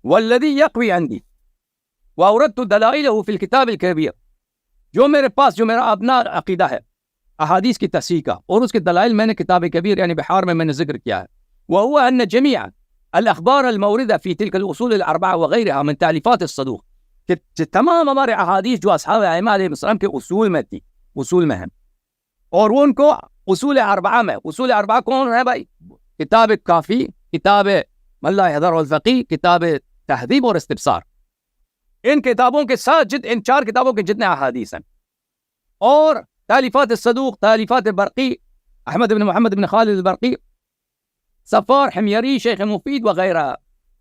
والذی یقوی عندی واوردت دلائلہ فی الکتاب الکبیر, جو میرا اپنا عقیدہ ہے احادیث کی تصحیح کا, اور اس کے دلائل میں نے کتاب کبیر یعنی بحار میں نے ذکر کیا ہے. وهو ان جميع الاخبار الموردة في تلك الاصول الاربعه وغيرها من تالیفات الصدوق, کہ تمام ہمارے احادیث جو اصحاب ائمہ علیہ السلام کے اصول میں ہیں, اور وہ ان کو اصول اربعہ کون ہے بھائی؟ کتاب کافی, کتاب من لا يحضر الفقی, کتاب تہذیب اور استبصار. ان کتابوں کے ساتھ ان 4 کتابوں کے جتنے احادیث ہیں, اور تالیفات الصدوق, تالیفات برقی, احمد بن محمد بن خالد البرقی, صفار حمیری, شیخ مفید وغیرہ,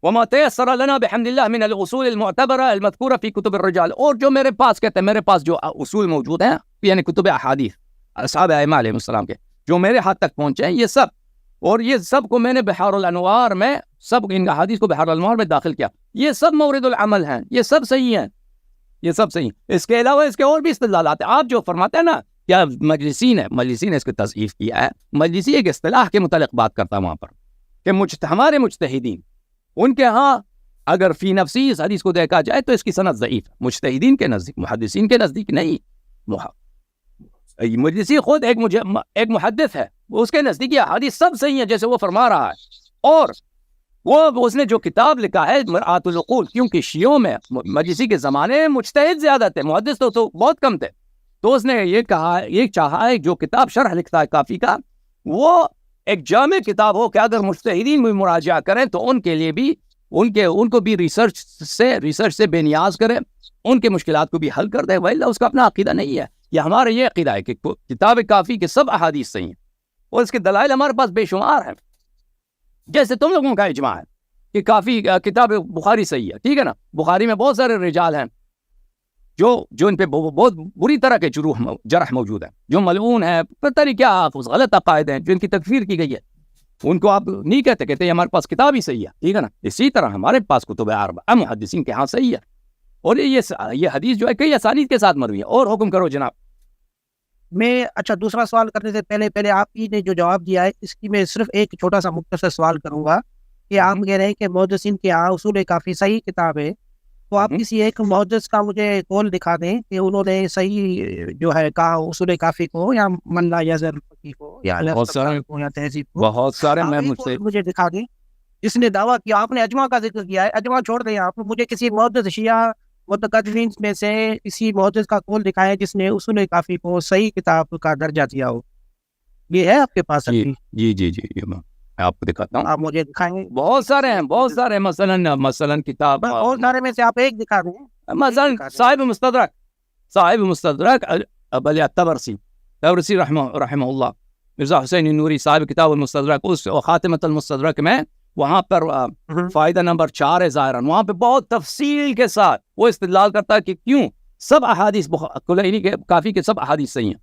وما تيسر لنا بحمد الله من الاصول المعتبرة المذكورة في كتب الرجال, اور جو میرے پاس کہتے ہیں میرے پاس جو اصول موجود ہیں یعنی کتب احادیث اصحاب ائمہ علیہ السلام کے جو میرے ہاتھ تک پہنچے ہیں, یہ سب, اور یہ سب کو میں نے بحار الانوار میں, سب ان احادیث کو بحار الانوار میں داخل کیا. یہ سب مورد العمل ہیں, یہ سب صحیح ہیں, یہ سب صحیح. اس کے علاوہ اس کے اور بھی استدلالات ہیں. آپ جو فرماتے ہیں نا کیا مجلسین ہے، مجلسین نے اس کو تضعیف کیا ہے. مجلسی ایک اصطلاح کے متعلق بات کرتا ہے وہاں پر کہ ہمارے مجتہدین ان کے ہاں اگر فی نفسی اس حدیث کو دیکھا جائے تو اس کی سند ضعیف ہے. مجتہدین کے نزدیک، محدثین کے نزدیک نہیں. مجلسی خود ایک محدث ہے، اس کے نزدیک یہ حدیث سب صحیح ہے جیسے وہ فرما رہا ہے. اور وہ اس نے جو کتاب لکھا ہے مرآت العقول، کیونکہ شیعوں میں مجلسی کے زمانے میں مجتہد زیادہ تھے، محدث تو بہت کم تھے. تو اس نے یہ چاہا ہے جو کتاب شرح لکھتا ہے کافی کا، وہ ایک جامع کتاب ہو کہ اگر مجتہدین بھی مراجعہ کریں تو ان کے لیے بھی ان کو بھی ریسرچ سے بے نیاز کرے، ان کے مشکلات کو بھی حل کر دے. وإلا اس کا اپنا عقیدہ نہیں ہے. یہ ہمارا یہ عقیدہ ہے کہ کتاب کافی کے سب احادیث صحیح ہیں اور اس کے دلائل ہمارے پاس بے شمار ہیں. جیسے تم لوگوں کا اجماع ہے کہ کافی کتاب بخاری صحیح ہے، ٹھیک ہے نا. بخاری میں بہت سارے رجال ہیں جو ان پہ بہت بری طرح کے جرح موجود ہیں، جو ملعون ہیں، پتہ نہیں کیا غلط عقائد ہیں، جو ان کی تکفیر کی گئی ہے. ان کو آپ نہیں کہتے ہمارے پاس کتاب ہی صحیح ہے، ٹھیک ہے نا. اسی طرح ہمارے پاس کتب اربعہ محدثین کے ہاں صحیح ہے. اور یہ حدیث جو ہے کئی اسانید کے ساتھ مروی ہے. اور حکم کرو جناب. میں اچھا دوسرا سوال کرنے سے پہلے آپ ہی نے جو جواب دیا ہے اس کی میں صرف ایک چھوٹا سا مختصر سوال کروں گا کہ آپ کہہ رہے ہیں کہ محدثین کے ہاں اصول کافی صحیح کتاب ہے. تو آپ کسی ایک محدث کا مجھے قول دکھا دیں کہ انہوں نے صحیح جو ہے کہا اصول کافی کو، یا من لا یزر فقیہ کو، یا یا تہذیب کو. بہت سارے میں مجھے دکھا دیں جس نے دعویٰ کیا. آپ نے اجماع کا ذکر کیا ہے، اجماع چھوڑ دیں آپ. مجھے کسی محدث شیعہ متقدمین میں سے کسی محدث کا قول دکھائے جس نے اصول کافی کو صحیح کتاب کا درجہ دیا ہو. یہ ہے آپ کے پاس؟ جی میں آپ کو دکھاتا ہوں. آپ مجھے دکھائیں گے؟ بہت سارے مثلا کتاب، بہت سارے میں سے آپ ایک دکھا دیں. مثلا صاحب مستدرک ابل تبرسی رحمہ اللہ، مرزا حسین نوری صاحب کتاب المستدرک، اس خاتمۃ المستدرک میں وہاں پر فائدہ نمبر 4 ہے ظاہراً، وہاں پہ بہت تفصیل کے ساتھ وہ استدلال کرتا ہے کہ کیوں سب احادیث کلینی کے کافی کے سب احادیث صحیح ہیں.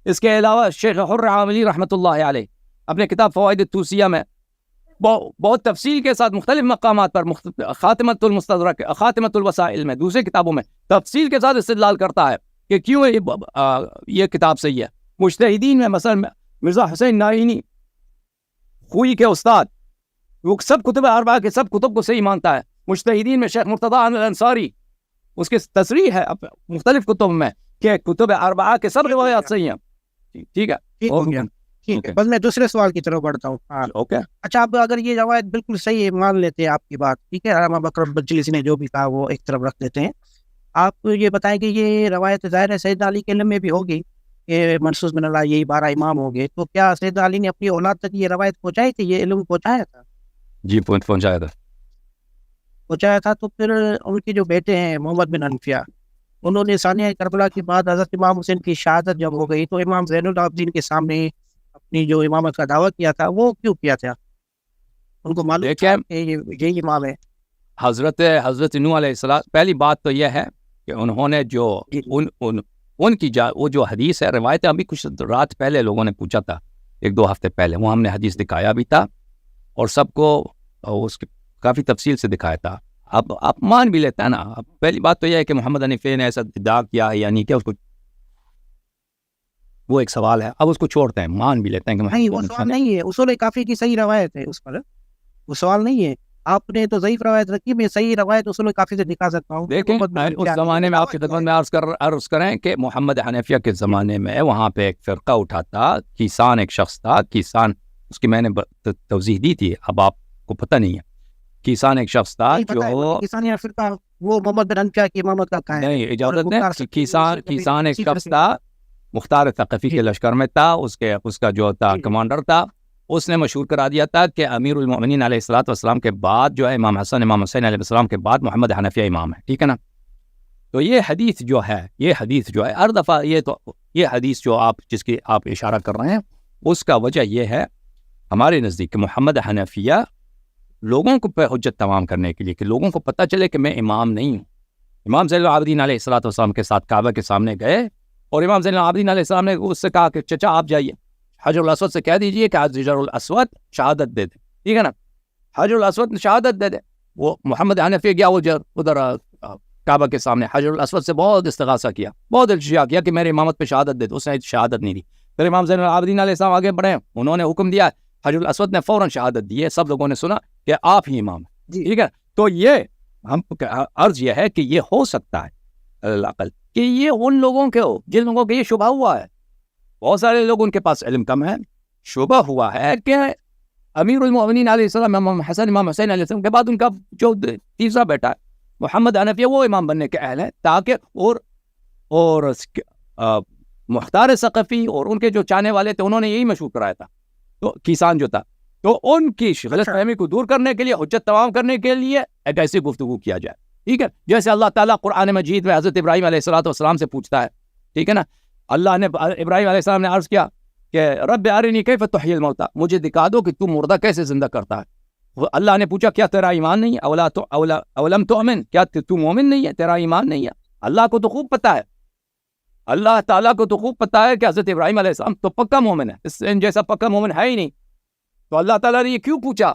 اس کے علاوہ شیخ حر عاملی رحمۃ اللہ علیہ اپنے کتاب فوائد التوسیہ میں بہت تفصیل کے ساتھ مختلف مقامات پر خاتمۃ المستدرک، خاتمۃ الوسائل میں، دوسرے کتابوں میں تفصیل کے ساتھ استدلال کرتا ہے کہ کیوں یہ کتاب صحیح ہے. مجتہدین میں مثلا مرزا حسین نائینی خوئی کے استاد، وہ سب کتب اربعہ کے سب کتب کو صحیح مانتا ہے. مجتہدین میں شیخ مرتضیٰ الانصاری، اس کی تصریح ہے مختلف کتب میں کہ کتب اربعہ کے سب روایات صحیح ہیں. ٹھیک ہے، بس میں دوسرے سوال کی طرف بڑھتا ہوں. اوکے. اچھا، اب اگر یہ روایت بالکل صحیح ہے، مان لیتے ہیں آپ کی بات، ٹھیک ہے، علامہ بکر مجلسی نے جو بھی کہا وہ ایک طرف رکھ دیتے ہیں. آپ یہ بتائیں کہ یہ روایت ظاہر ہے سیدنا علی کے علم میں بھی ہوگی کہ منصوص من اللہ یہی 12 امام ہو گئے، تو کیا سیدنا علی نے اپنی اولاد تک یہ روایت پہنچائی تھی، یہ علم پہنچایا تھا؟ جی پہنچایا تھا. تو پھر ان کے جو بیٹے ہیں محمد بن حنفیہ، انہوں نے ثانیہ کربلا کے بعد حضرت امام حسین کی شہادت جب ہو گئی تو امام زین العابدین کے سامنے اپنی جو امامت کا دعویٰ کیا تھا وہ کیوں کیا تھا؟ ان کو معلوم تھا کہ یہی امام ہے. حضرت نوح علیہ السلام، پہلی بات تو یہ ہے کہ انہوں نے جو ان کی وہ جو حدیث ہے، روایت ابھی کچھ رات پہلے لوگوں نے پوچھا تھا، 1-2 ہفتے پہلے، وہ ہم نے حدیث دکھایا بھی تھا اور سب کو اس کی کافی تفصیل سے دکھایا تھا. اب آپ مان بھی لیتا ہے نا. پہلی بات تو یہ ہے کہ محمد حنیفی نے ایسا ادعا کیا ہے یا نہیں کیا، اس کو وہ ایک سوال ہے. اب اس کو چھوڑتے ہیں، مان بھی لیتے ہیں کہ نہیں، وہ سوال نہیں ہے. اصول کافی کی صحیح روایت ہے، اس پر وہ سوال نہیں ہے. آپ نے تو ضعیف روایت رکھی، میں صحیح روایت اصول کافی سے دکھا سکتا ہوں. دیکھیں اس زمانے میں آپ کی خدمت میں عرض کریں کہ محمد حنیفیہ کے زمانے میں وہاں پہ ایک فرقہ اٹھا تھا، کیسان ایک شخص تھا. کیسان، اس کی میں نے توضیح دی تھی، اب آپ کو پتہ نہیں ہے. کیسان ایک شخص تھا جو کیسان یا فرقہ وہ محمد بن حنفیہ کی امامت کا قائل نہیں، اجازت نہیں. کیسان ایک شخص تھا، مختار ثقفی کے لشکر میں تھا، اس کا جو تھا کمانڈر تھا. اس نے مشہور کرا دیا تھا کہ امیر المؤمنین علیہ الصلوۃ والسلام کے بعد جو ہے امام حسن امام حسین علیہ السلام کے بعد محمد حنفیہ امام ہے. ٹھیک ہے نا. تو یہ حدیث جو ہے ہر دفعہ یہ حدیث جو جس کی آپ اشارہ کر رہے ہیں، اس کا وجہ یہ ہے ہمارے نزدیک کہ محمد حنفیہ لوگوں کو پہ حجت تمام کرنے کے لیے، کہ لوگوں کو پتہ چلے کہ میں امام نہیں ہوں. امام زین العابدین علیہ الصلوۃ والسلام کے ساتھ کعبہ کے سامنے گئے اور امام زین العابدین علیہ السلام نے اس سے کہا کہ چچا آپ جائیے حجر الاسود سے کہہ دیجئے کہ حجر الاسود شہادت دے دے. ٹھیک ہے نا. حجر الاسود شہادت دے دے. وہ محمد حنفیہ گیا ادھر کعبہ کے سامنے حجر الاسود سے بہت استغاثہ کیا, بہت التجا کیا کہ میرے امامت پہ شہادت دے دو. اس نے شہادت نہیں دی. پھر امام زین العابدین علیہ السلام آگے بڑھے, انہوں نے حکم دیا, حجر الاسود نے فوراً شہادت دی ہے. سب لوگوں نے سنا کہ آپ ہی امام ہیں. ٹھیک ہے, تو یہ ہم عرض یہ ہے کہ یہ ہو سکتا ہے العقل کہ یہ ان لوگوں کے ہو جن لوگوں کے یہ شبہ ہوا ہے. بہت سارے لوگ ان کے پاس علم کم ہے, شبہ ہوا ہے کہ امیر المؤمنین علیہ السلام امام حسن امام حسین علیہ السلام کے بعد ان کا جو تیسرا بیٹا ہے محمد حنفیہ وہ امام بننے کے اہل ہے, تاکہ اور مختار ثقفی اور ان کے جو چاہنے والے تھے انہوں نے یہی مشہور کرایا تھا, تو کیسان جو تھا, تو ان کی غلط فہمی کو دور کرنے کے لیے, حجت تمام کرنے کے لیے ایک ایسی گفتگو کیا جائے. ٹھیک ہے, جیسے اللہ تعالیٰ قرآن مجید میں حضرت ابراہیم علیہ السلام سے پوچھتا ہے. ٹھیک ہے نا, اللہ نے ابراہیم علیہ السلام نے عرض کیا کہ رب ارنی کیف تحیی الموتى, مجھے دکھا دو کہ تو مردہ کیسے زندہ کرتا ہے. اللہ نے پوچھا کیا تیرا ایمان نہیں ہے, اولم تؤمن, کیا تو مومن نہیں ہے, تیرا ایمان نہیں ہے. اللہ کو تو خوب پتا ہے, اللہ تعالیٰ کو تو خوب پتا ہے کہ حضرت ابراہیم علیہ السلام تو پکا مومن ہے, اس جیسا پکا مومن ہے ہی نہیں. تو اللہ تعالیٰ نے یہ کیوں پوچھا,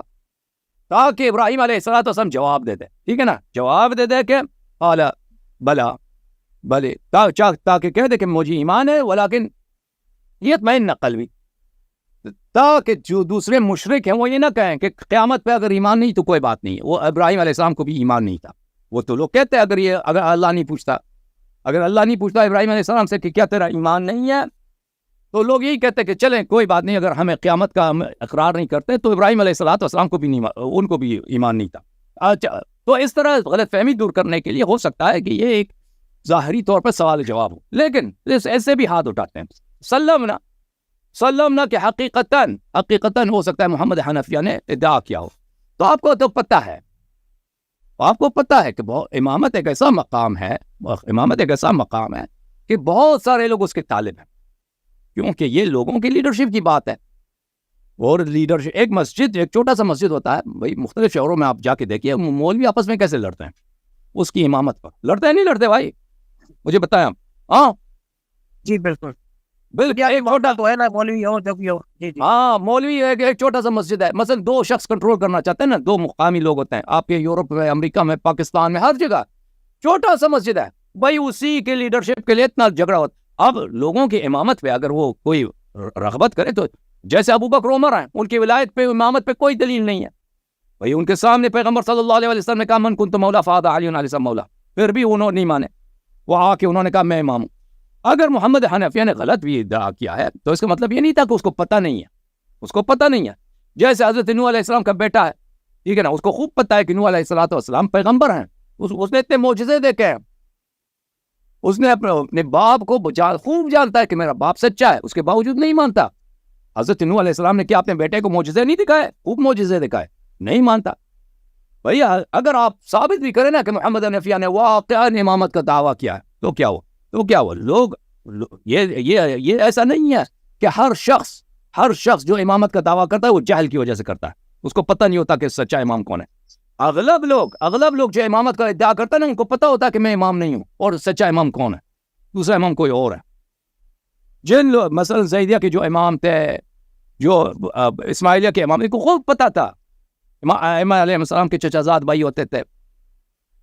تاکہ ابراہیم علیہ السلام جواب دے دے. ٹھیک ہے نا, جواب دے دے کہ قال بلا بلے, تاکہ کہہ دے کہ مجھے ایمان ہے, ولیکن یطمئن قلبی, تاکہ جو دوسرے مشرک ہیں وہ یہ نہ کہیں کہ قیامت پہ اگر ایمان نہیں تو کوئی بات نہیں ہے. وہ ابراہیم علیہ السلام کو بھی ایمان نہیں تھا. وہ تو لوگ کہتے ہیں اگر اللہ نہیں پوچھتا, اگر اللہ نہیں پوچھتا ابراہیم علیہ السلام سے کہ کیا تیرا ایمان نہیں ہے, تو لوگ یہی کہتے ہیں کہ چلیں کوئی بات نہیں, اگر ہمیں قیامت کا اقرار نہیں کرتے تو ابراہیم علیہ السلام کو بھی نہیں, ان کو بھی ایمان نہیں تھا. اچھا, تو اس طرح غلط فہمی دور کرنے کے لیے ہو سکتا ہے کہ یہ ایک ظاہری طور پر سوال جواب ہو, لیکن ایسے بھی ہاتھ اٹھاتے ہیں. سلمنا کہ حقیقتاً ہو سکتا ہے محمد حنفیہ نے ادعا کیا ہو. تو آپ کو تو پتہ ہے, آپ کو پتہ ہے کہ امامت ایک ایسا مقام ہے, امامت ایک ایسا مقام ہے کہ بہت سارے لوگ اس کے طالب ہیں, کیونکہ یہ لوگوں کی لیڈرشپ کی بات ہے. اور لیڈرشپ, ایک مسجد, ایک چھوٹا سا مسجد ہوتا ہے بھائی, مختلف شہروں میں آپ جا کے دیکھیے مولوی آپس میں کیسے لڑتے ہیں اس کی امامت پر. لڑتے ہیں نہیں لڑتے بھائی, مجھے بتائیں آپ. ہاں جی بالکل بالکل, ایک چھوٹا تو ہے نا مولوی ہو جب بھی ہو. جی جی ہاں مولوی ایک چھوٹا سا مسجد ہے, مثلا 2 شخص کنٹرول کرنا چاہتے ہیں نا, 2 مقامی لوگ ہوتے ہیں آپ کے یورپ میں, امریکہ میں, پاکستان میں, ہر جگہ چھوٹا سا مسجد ہے بھائی, اسی کے لیڈرشپ کے لیے اتنا جھگڑا ہوتا. اب لوگوں کی امامت پہ اگر وہ کوئی رغبت کرے, تو جیسے ابو بکر عمر ہیں, ان کی ولایت پہ امامت پہ کوئی دلیل نہیں ہے بھائی, ان کے سامنے پیغمبر صلی اللہ علیہ وسلم نے کہا من کنت مولا فہذا علی علیہ السلام مولا, پھر بھی انہوں نے نہیں مانے, وہ آ کے انہوں نے کہا میں امام ہوں. اگر محمد حنفیہ نے غلط بھی ادعا کیا ہے تو اس کا مطلب یہ نہیں تھا کہ اس کو پتہ نہیں ہے, اس کو پتہ نہیں ہے. جیسے حضرت نوح علیہ السلام کا بیٹا ہے, ٹھیک ہے نا, اس کو خوب پتہ ہے کہ نوح علیہ السلام پیغمبر ہیں, اس نے اتنے معجزے دیکھے ہیں, اس نے اپنے باپ کو خوب جانتا ہے کہ میرا باپ سچا ہے, اس کے باوجود نہیں مانتا. حضرت نوح علیہ السلام نے کیا اپنے بیٹے کو معجزے نہیں دکھائے, خوب معجزے دکھائے, نہیں مانتا. بھئی اگر آپ ثابت بھی کریں نا کہ محمد حنفیہ نے واقعا امامت کا دعویٰ کیا ہے, تو کیا ہوا لوگ یہ ایسا نہیں ہے کہ ہر شخص جو امامت کا دعویٰ کرتا ہے وہ جہل کی وجہ سے کرتا ہے, اس کو پتہ نہیں ہوتا کہ سچا امام کون ہے. اغلب لوگ جو امامت کا ادعا کرتا ہے نا, ان کو پتہ ہوتا ہے کہ میں امام نہیں ہوں, اور سچا امام کون ہے, دوسرا امام کوئی اور ہے. جن لوگ مثلا زیدیہ کے جو امام تھے, جو اسماعیلیہ کے امام, ان کو خوب پتہ تھا, امام علیہ السلام کے چچا زاد بھائی ہوتے تھے,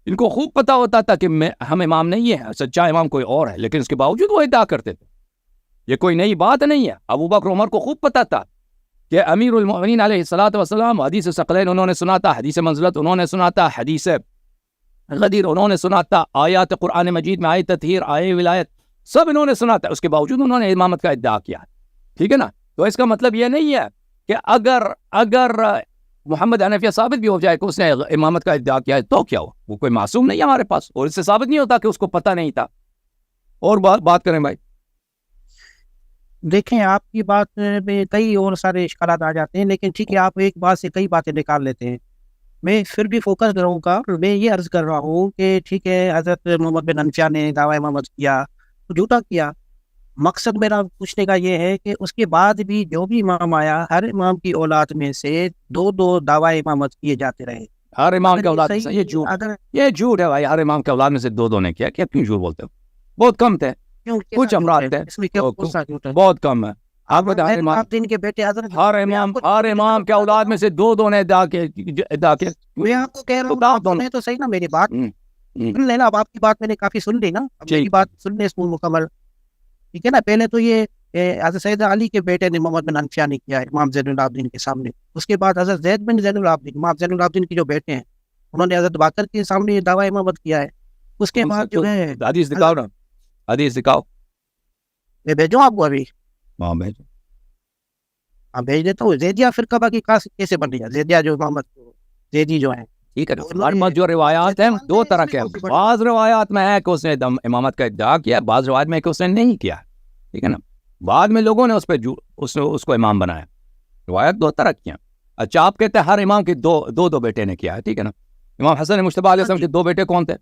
ان کو خوب پتہ ہوتا تھا کہ ہم امام نہیں ہیں, سچا امام کوئی اور ہے, لیکن اس کے باوجود وہ ادعا کرتے تھے. یہ کوئی نئی بات نہیں ہے. ابو بکر عمر کو خوب پتہ تھا کہ امیر المؤمنین علیہ السلام حدیث ثقلین انہوں نے سنا تھا, حدیث منزلت انہوں نے سنا تھا, حدیث غدیر انہوں نے سنا تھا, آیات قرآن مجید میں آئے تطہیر, آئے ولایت, سب انہوں نے سنا تھا. اس کے باوجود انہوں نے امامت کا ادعا کیا. ٹھیک ہے نا, تو اس کا مطلب یہ نہیں ہے کہ اگر محمد حنفیہ ثابت بھی ہو جائے کہ اس نے امامت کا ادعا کیا ہے تو کیا ہو, وہ کوئی معصوم نہیں ہے ہمارے پاس, اور اس سے ثابت نہیں ہوتا کہ اس کو پتہ نہیں تھا. اور بات کریں بھائی. دیکھیں آپ کی بات میں کئی اور سارے اشکالات آ جاتے ہیں, لیکن ٹھیک ہے آپ ایک بات سے کئی باتیں نکال لیتے ہیں. میں پھر بھی فوکس کروں گا, میں یہ عرض کر رہا ہوں کہ ٹھیک ہے حضرت محمد بن حنفیہ نے دعویٰ امامت کیا تو جھوٹا کیا. مقصد میرا پوچھنے کا یہ ہے کہ اس کے بعد بھی جو بھی امام آیا, ہر امام کی اولاد میں سے 2 دعویٰ امامت کیے جاتے رہے. ہر امام کے اولاد میں, یہ جھوٹ ہے بھائی, ہر امام کے اولاد میں سے 2 نے کیا, کیوں جھوٹ بولتے ہو؟ بہت کم تھے, کچھ افراد تھے, بہت کم ہے. آپ دن کے بیٹے ہر امام کے اولاد میں سے 2 نے ادعا کیا. میں آپ کو کہہ رہا ہوں, تو صحیح نا میری بات, سن لینا. اب آپ کی بات میں نے کافی سن لی نا, اب ٹھیک. میری بات سن لیں اس کو مکمل, ٹھیک ہے نا. پہلے تو یہ حضرت سید علی کے بیٹے نے محمد بن انفیہ نے کیا ہے امام زین العابدین کے سامنے. اس کے بعد حضرت زید بن زین العابدین, امام زین العابدین کے جو بیٹے ہیں, انہوں نے حضرت باقر کے سامنے یہ دعویٰ امامت کیا ہے. اس کے بعد جو ہے حدیث دکھاؤ نا, حدیث دکھاؤ. میں بھیجوں آپ کو ابھی, ہاں بھیجو. ہاں بھیج دیتا ہوں. زیدیہ فرقہ باقی کیسے بن رہی ہے, زیدیہ جو محمد زیدی جو ہیں, ٹھیک ہے. جو روایات ہیں دو طرح کے ہیں. بعض روایات میں ہے کہ اس نے امامت کا ادعا کیا, بعض روایات میں ہے کہ اس نے نہیں کیا, ٹھیک ہے نا. بعد میں لوگوں نے اس پہ اس کو امام بنایا. روایت دو طرح کی ہیں. اچھا آپ کہتے ہیں ہر امام کے دو بیٹے نے کیا ہے, ٹھیک ہے نا. امام حسن مجتبیٰ علیہ السلام کے دو بیٹے کون تھے؟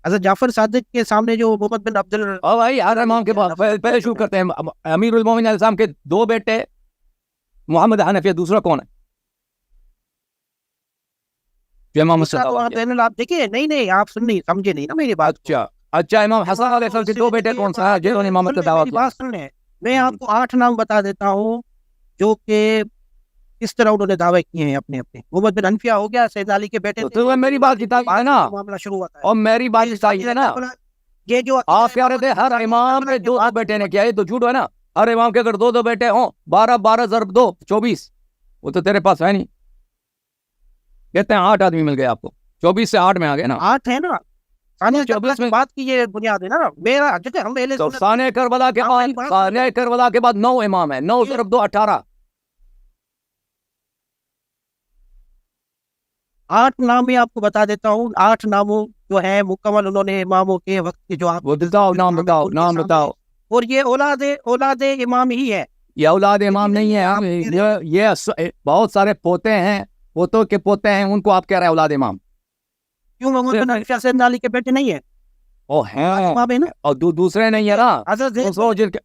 حضرت جعفر صادق کے سامنے جو محمد بن عبد اور بھائی ہر امام کے بعد پہلے شروع کرتے ہیں. امیر المومنین علیہ السلام کے دو بیٹے, محمد حنفیہ, دوسرا کون ہے؟ جو امام دیکھیے نہیں آپ سننی سمجھے نہیں نا میری بات. اچھا امام حسن علیہ السلام کے دو بیٹے کون سا ہے جنہوں نے امامت کا دعویٰ کیا؟ بات سن لیں, میں آپ کو 8 نام بتا دیتا ہوں جو کہ کس طرح انہوں نے دعوے کیے ہیں اپنے. محمد بن انفیہ ہو گیا, سید علی کے بیٹے, تو میری بات کتاب ہے نا, معاملہ شروع ہوتا ہے. اور میری بات صحیح ہے نا. یہ جو آپ کہہ رہے تھے ہر امام کے دو بیٹے نے کیا, یہ تو جھوٹ ہے نا. ہر امام کے اگر دو بیٹے ہوں, 12 ضرب 2 24, وہ تو تیرے پاس ہے نہیں. کہتے ہیں 8 آدمی مل گئے آپ کو, 24 سے 8 میں آ گئے نا. 8 ہے نا, 24 میں بات کی یہ بنیاد ہے نا میرا. ہم ثانیہ کربلا کے بعد 9 امام ہیں, 9 ضرب 2 18. 8 نام میں آپ کو بتا دیتا ہوں. 8 ناموں جو ہیں مکمل انہوں نے اماموں کے وقت کے جو آپ وہ نام بتاؤ. اور یہ اولاد امام ہی ہے. یہ اولاد امام نہیں ہے, یہ بہت سارے پوتے ہیں, پوتوں کے پوتے ہیں, ان کو آپ کہہ رہے ہیں اولاد امام. کیوں محمد بن انفیہ سید علی کے بیٹے نہیں ہیں؟ او ہیں, امام ہے نا. اور دوسرے نہیں ہے نا.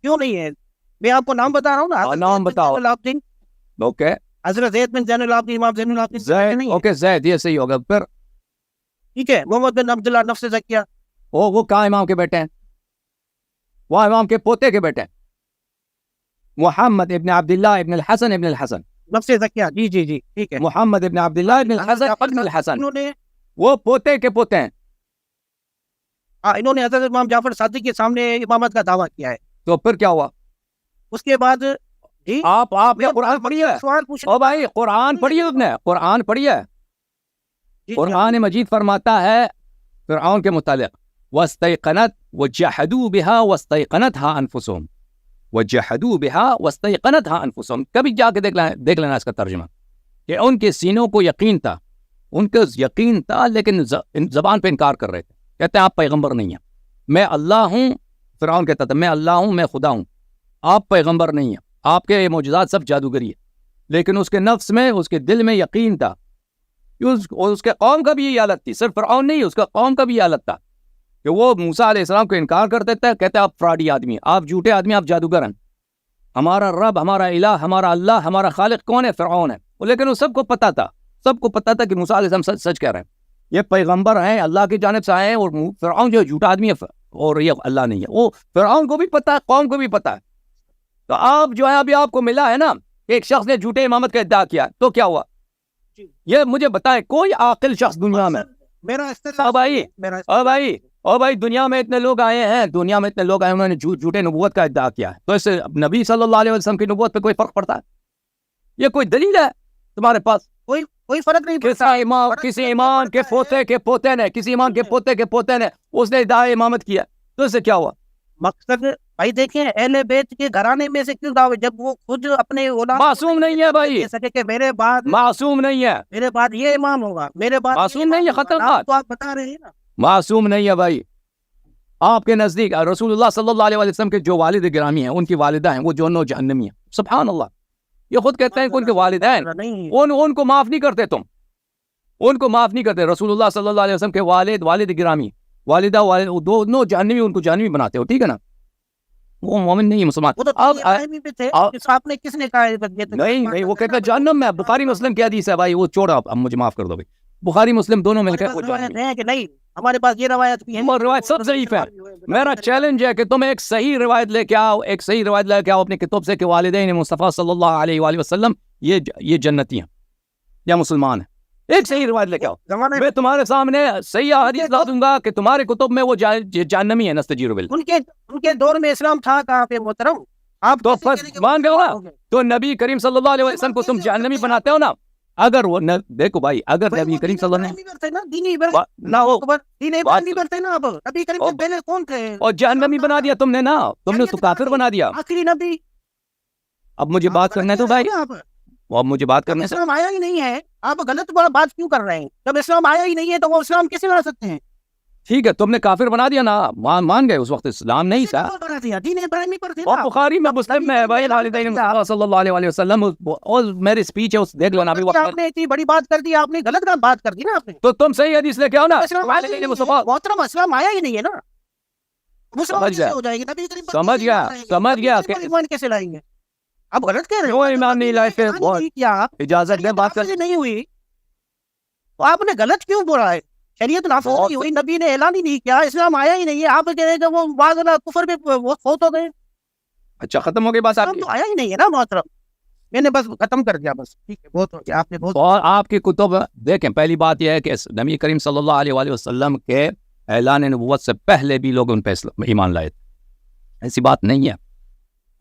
کیوں نہیں ہے؟ میں آپ کو نام بتا رہا ہوں نا. نام بتاؤ. اوکے, حضرت زید بن زین العابدین, امام زین العابدین زید. اوکے زید, یہ صحیح ہوگا. پھر ٹھیک ہے, محمد بن عبداللہ نفس زکیہ, وہ کہاں امام کے بیٹے ہیں؟ وہ امام کے پوتے کے بیٹے ہیں. محمد ابن عبداللہ ابن الحسن ابن الحسن, نفس زکیہ. جی ٹھیک ہے. محمد ابن عبداللہ ابن الحسن ابن الحسن, انہوں نے وہ پوتے کے پوتے ہیں. انہوں نے حضرت امام جعفر صادق کے سامنے امامت کا دعویٰ کیا ہے. تو پھر کیا ہوا؟ اس کے بعد جی آپ نے قرآن پڑھی ہے؟ سوال پوچھ. او بھائی قرآن پڑھی ہے, آپ نے قرآن پڑھی ہے؟ قرآن مجید فرماتا ہے فرعون کے متعلق, وَاسْتَيْقَنَتْ وَجَحَدُوا بِهَا وَاسْتَيْقَنَتْهَا أَنفُسُهُمْ وَجَحَدُوا بِهَا وَاسْتَيْقَنَتْهَا أَنفُسُهُمْ. کبھی جا کے دیکھ لینا اس کا ترجمہ, کہ ان کے سینوں کو یقین تھا, ان کو یقین تھا لیکن زبان پہ انکار کر رہے تھے. کہتے ہیں آپ پیغمبر نہیں ہیں. میں اللہ ہوں, فرعون کہتا تھا میں اللہ ہوں, میں خدا ہوں, آپ پیغمبر نہیں ہیں, آپ کے معجزات سب جادوگری ہے. لیکن اس کے نفس میں, اس کے دل میں یقین تھا. اس کے قوم کا بھی یہ حالت تھی, صرف فرعون نہیں, اس کا قوم کا بھی یہ حالت تھا کہ وہ موسیٰ علیہ السلام کو انکار کر دیتا ہے. کہتے ہیں آپ فراڈی آدمی ہیں, آپ جھوٹے آدمی, آپ جادوگر ہیں. ہمارا رب, ہمارا الہ, ہمارا اللہ, ہمارا خالق کون ہے؟ فرعون ہے. لیکن وہ سب کو پتا تھا کہ موسیٰ علیہ السلام سچ کہہ رہے ہیں, یہ پیغمبر ہیں, اللہ کی جانب سے آئے ہیں. اور فرعون جو جھوٹا آدمی ہے اور یہ اللہ نہیں ہے, وہ فرعون کو بھی پتا ہے, قوم کو بھی پتا ہے. تو آپ جو ہے ابھی آپ کو ملا ہے نا, ایک شخص نے جھوٹے امامت کا ادعا کیا, تو کیا ہوا؟ یہ مجھے بتائیں کوئی عاقل شخص دنیا میں. بھائی دنیا میں اتنے لوگ آئے ہیں, انہوں نے جھوٹے نبوت کا ادعا کیا ہے, تو اس سے نبی صلی اللہ علیہ وسلم کی نبوت پہ کوئی فرق پڑتا ہے؟ یہ کوئی دلیل ہے تمہارے پاس؟ کوئی فرق نہیں. کسی امام کے پوتے کے پوتے نے اس نے ادعا امامت کیا, تو اس سے کیا ہوا؟ مقصد بھائی دیکھیں, اہل بیت کے گھرانے میں سے کیوں دعوے, جب وہ خود اپنے اولاد معصوم نہیں ہے بھائی, کہ میرے بعد معصوم نہیں ہے, میرے بعد یہ امام ہوگا, میرے بعد معصوم نہیں ہے, ختم بات. تو آپ بتا رہے ہیں نا معصوم نہیں ہے بھائی. آپ کے نزدیک رسول اللہ صلی اللہ علیہ وسلم کے جو والد گرامی ہیں, ان کی والدہ ہیں, وہ دونوں جہنمی ہیں. سبحان اللہ, یہ خود کہتے ہیں کہ ان کے والدین, ان کو معاف نہیں کرتے, تم ان کو معاف نہیں کرتے. رسول اللہ صلی اللہ علیہ وسلم کے والد گرامی, والدہ دونوں جہنمی, ان کو جہنمی بناتے ہو, ٹھیک ہے نا. وہ مومن نہیں ہے, مسلمان. آپ نے کس نے کہا نہیں, وہ کہتا ہے جہنم میں. بخاری مسلم کی حدیث ہے بھائی, وہ چھوڑا, اب مجھے معاف کر دو بھائی. بخاری مسلم دونوں مل کر کہ نہیں, ہمارے پاس یہ روایت بھی ہے, روایت سب ضعیف ہے. میرا چیلنج ہے کہ تم ایک صحیح روایت لے کے آؤ, اپنے کتب سے, کہ والدین مصطفیٰ صلی اللہ علیہ وآلہ وسلم یہ جنتی ہیں یا مسلمان ہیں. ایک صحیح روایت لے کے آؤ. زمانے میں تمہارے سامنے صحیح حدیث لا دوں گا کہ تمہارے کتب میں وہ جہنمی ہے نستجیر باللہ. ان کے دور میں اسلام تھا کہاں پہ محترم؟ آپ تو کیسے بس کہہ رہے کہ مان گئے ہو نا؟ ہو گئے؟ تو نبی کریم صلی اللہ علیہ وسلم کو تم جہنمی بناتے ہو نا. اگر وہ دیکھو بھائی، اگر بھائی نبی وہ کریم صلی اللہ علیہ نہیں کرتے نا، دینی عبادت وسلم نہ ہو دین بات- نہیں کرتے نا. اب نبی کریم سے پہلے کون تھے؟ اور جہنمی بنا دیا تم نے نا، تم نے تو کافر بنا دیا. آخری نبی. اب مجھے بات کرنا ہے تو بھائی، آپ اب مجھے بات کرنے سے اسلام آیا ہی نہیں ہے، آپ غلط بات کیوں کر رہے ہیں؟ جب اسلام آیا ہی نہیں ہے تو وہ اسلام کیسے لا سکتے ہیں؟ ٹھیک ہے، تم نے کافر بنا دیا نا، مان گئے اس وقت اسلام نہیں تھا. کون بنا دیا؟ دین ابراہیمی پر تھے اور نا. بخاری میں مسلم میں ہے بھائی، والدین مصطفیٰ صلی اللہ علیہ وسلم، اور میری سپیچ ہے اس دیکھ لو نا ابھی آپ نے اتنی بڑی بات کر دی، آپ نے غلط بات کر دی نا. آپ نے تو تم صحیح حدیث لے کے آؤ نا. اسلام آیا ہی والدین نہیں مصطفیٰ ہے. محترم اسلام آیا ہی نہیں ہے نا. مسلمان سمجھ کیسے گیا. ہو جائے گی؟ نبی کریم پر سمجھ کیسے گیا، ایمان لائیں گے؟ سمجھ نبی گیا کریم پر کہ ایمان کیسے لائیں گے؟ آپ غلط کہہ رہے کیوں ایمان نہیں لائے پھر اعلان نہیں کیا آپ. اجازت دے بات کر. شریعت نہیں ہوئی تو آپ نے غلط کیوں بولا ہے؟ شریعت نافذ نہیں ہوئی، نبی نے اعلان ہی نہیں کیا، اسلام آیا ہی نہیں ہے. آپ کہہ رہے کہ وہ بعض کفر پہ فوت ہو گئے. اچھا ختم ہو گئی بات آپ اسلام کی. تو آیا ہی نہیں ہے نا محترم. میں نے بس ختم کر دیا بس. ٹھیک ہے، بہت ہو گیا، آپ نے بہت. اور آپ کی کتب دیکھیں، پہلی بات یہ ہے کہ نبی کریم صلی اللہ علیہ وآلہ وسلم کے اعلان نبوت سے پہلے بھی لوگ ان پہ ایمان لائے تھے. ایسی بات نہیں ہے.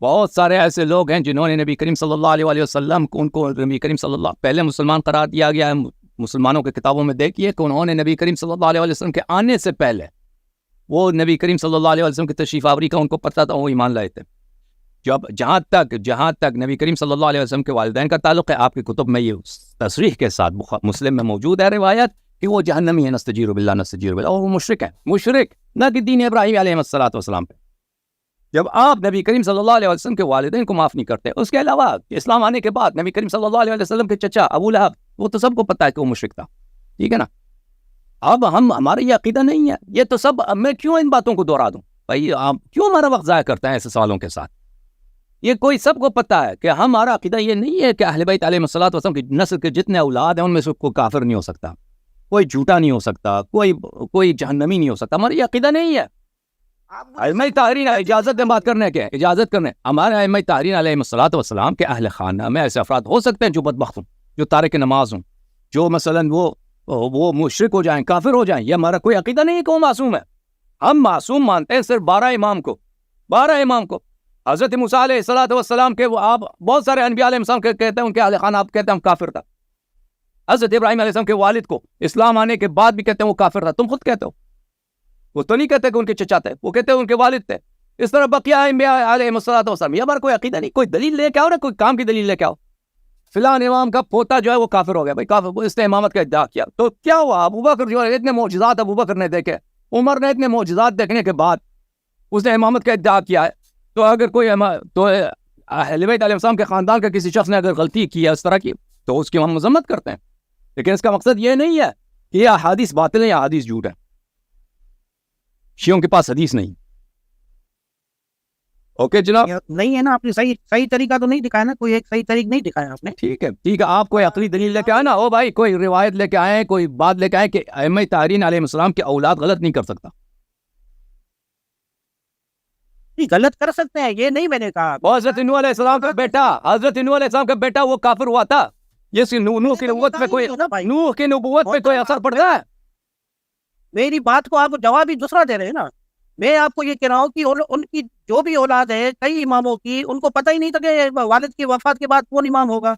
بہت سارے ایسے لوگ ہیں جنہوں نے نبی کریم صلی اللہ علیہ وآلہ وسلم کو، ان کو نبی کریم صلی اللہ پہلے مسلمان قرار دیا گیا ہے. مسلمانوں کے کتابوں میں دیکھیے کہ انہوں نے نبی کریم صلی اللہ علیہ وسلم کے آنے سے پہلے وہ نبی کریم صلی اللہ علیہ وسلم کی تشریف آوری کا ان کو پتہ تھا، وہ ایمان لائے تھے. جہاں تک نبی کریم صلی اللہ علیہ وسلم کے والدین کا تعلق ہے، آپ کی کتب میں یہ تصریح کے ساتھ مسلم میں موجود ہے روایت کہ وہ جہنمی ہے، نستجیر باللہ نستجیر باللہ، اور وہ مشرک ہیں، مشرک نہ کہ دین ابراہیم علیہ الصلوۃ والسلام پہ. جب آپ نبی کریم صلی اللہ علیہ وسلم کے والدین کو معاف نہیں کرتے، اس کے علاوہ اسلام آنے کے بعد نبی کریم صلی اللہ علیہ وسلم کے چچا ابو لہب، وہ تو سب کو پتہ ہے کہ وہ مشرک تھا. ٹھیک ہے نا. اب ہمارا یہ عقیدہ نہیں ہے، یہ تو سب، میں کیوں ان باتوں کو دہرا دوں بھائی؟ آپ کیوں ہمارا وقت ضائع کرتے ہیں ایسے سوالوں کے ساتھ؟ یہ کوئی سب کو پتہ ہے کہ ہمارا عقیدہ یہ نہیں ہے کہ اہل بیت علیہ الصلوۃ والسلام کی نسل کے جتنے اولاد ہیں ان میں سے کوئی کافر نہیں ہو سکتا، کوئی جھوٹا نہیں ہو سکتا، کوئی جہنمی نہیں ہو سکتا. ہمارا یہ عقیدہ نہیں ہے. ائمہ طاہرین اجازت دیں بات کرنے کے، اجازت کرنے. ہمارے ائمہ طاہرین علیہ الصلوۃ والسلام کے اہل خانہ میں ایسے افراد ہو سکتے ہیں جو بدبخت ہوں، جو تارک نماز ہوں، جو مثلا وہ مشرک ہو جائیں، کافر ہو جائیں. یہ ہمارا کوئی عقیدہ نہیں ہے کہ وہ معصوم ہے. ہم معصوم مانتے ہیں صرف 12 امام کو. حضرت موسیٰ علیہ الصلوۃ والسلام کے آپ بہت سارے انبیاء علیہ السلام کہتے ہیں ان کے اہل خانہ، آپ کہتے ہیں ہم کافر تھا. حضرت ابراہیم علیہ السلام کے والد کو اسلام آنے کے بعد بھی کہتے ہیں وہ کافر تھا. تم خود کہتے ہو. وہ تو نہیں کہتے کہ ان کے چچا تھے، وہ کہتے ہیں ان کے والد تھے. اس طرح بقیہ انبیاء علیہ الصلوۃ والسلام. یہ ہمارا کوئی عقیدہ نہیں. کوئی دلیل لے کے آؤ نا، کوئی کام کی دلیل لے کے آؤ. فلان امام کا پوتا جو ہے وہ کافر ہو گیا بھائی، کافر، اس نے امامت کا ادعا کیا تو کیا ہوا؟ ابو بکر جو ہے اتنے معجزات ابو بکر نے دیکھے، عمر نے اتنے معجزات دیکھنے کے بعد اس نے امامت کا ادعا کیا ہے. تو اگر کوئی تو اہل بیت علیہ السلام کے خاندان کا کسی شخص نے اگر غلطی کی ہے اس طرح کی تو اس کی ہم مذمت کرتے ہیں. لیکن اس کا مقصد یہ نہیں ہے کہ یہ احادیث باطل ہیں یا احادیث جھوٹ ہے. شیعوں کے پاس حدیث نہیں. اوکے جناب، نہیں ہے نا. آپ نے صحیح طریقہ تو نہیں دکھایا نا، کوئی ایک صحیح طریقہ نہیں دکھایا آپ نے. ٹھیک ہے ٹھیک ہے. آپ کوئی عقلی دلیل لے کے آئے نا، او بھائی کوئی روایت لے کے آئے، کوئی بات لے کے آئے کہ ائمہ طاہرین علیہ السلام کے اولاد غلط نہیں کر سکتا. غلط کر سکتے ہیں، یہ نہیں میں نے کہا. حضرت نوح علیہ السلام کا بیٹا، حضرت نوح علیہ السلام کا بیٹا وہ کافر ہوا تھا. یہ نوح کی نبوت پہ کوئی، نوح کی نبوت پہ کوئی اثر پڑتا ہے؟ میری بات کو آپ جواب ہی دوسرا دے رہے ہیں نا. میں آپ کو یہ کہہ رہا ہوں کہ ان کی جو بھی اولاد ہے کئی اماموں کی، ان کو پتہ ہی نہیں تھا کہ والد کی وفات کے بعد کون امام ہوگا.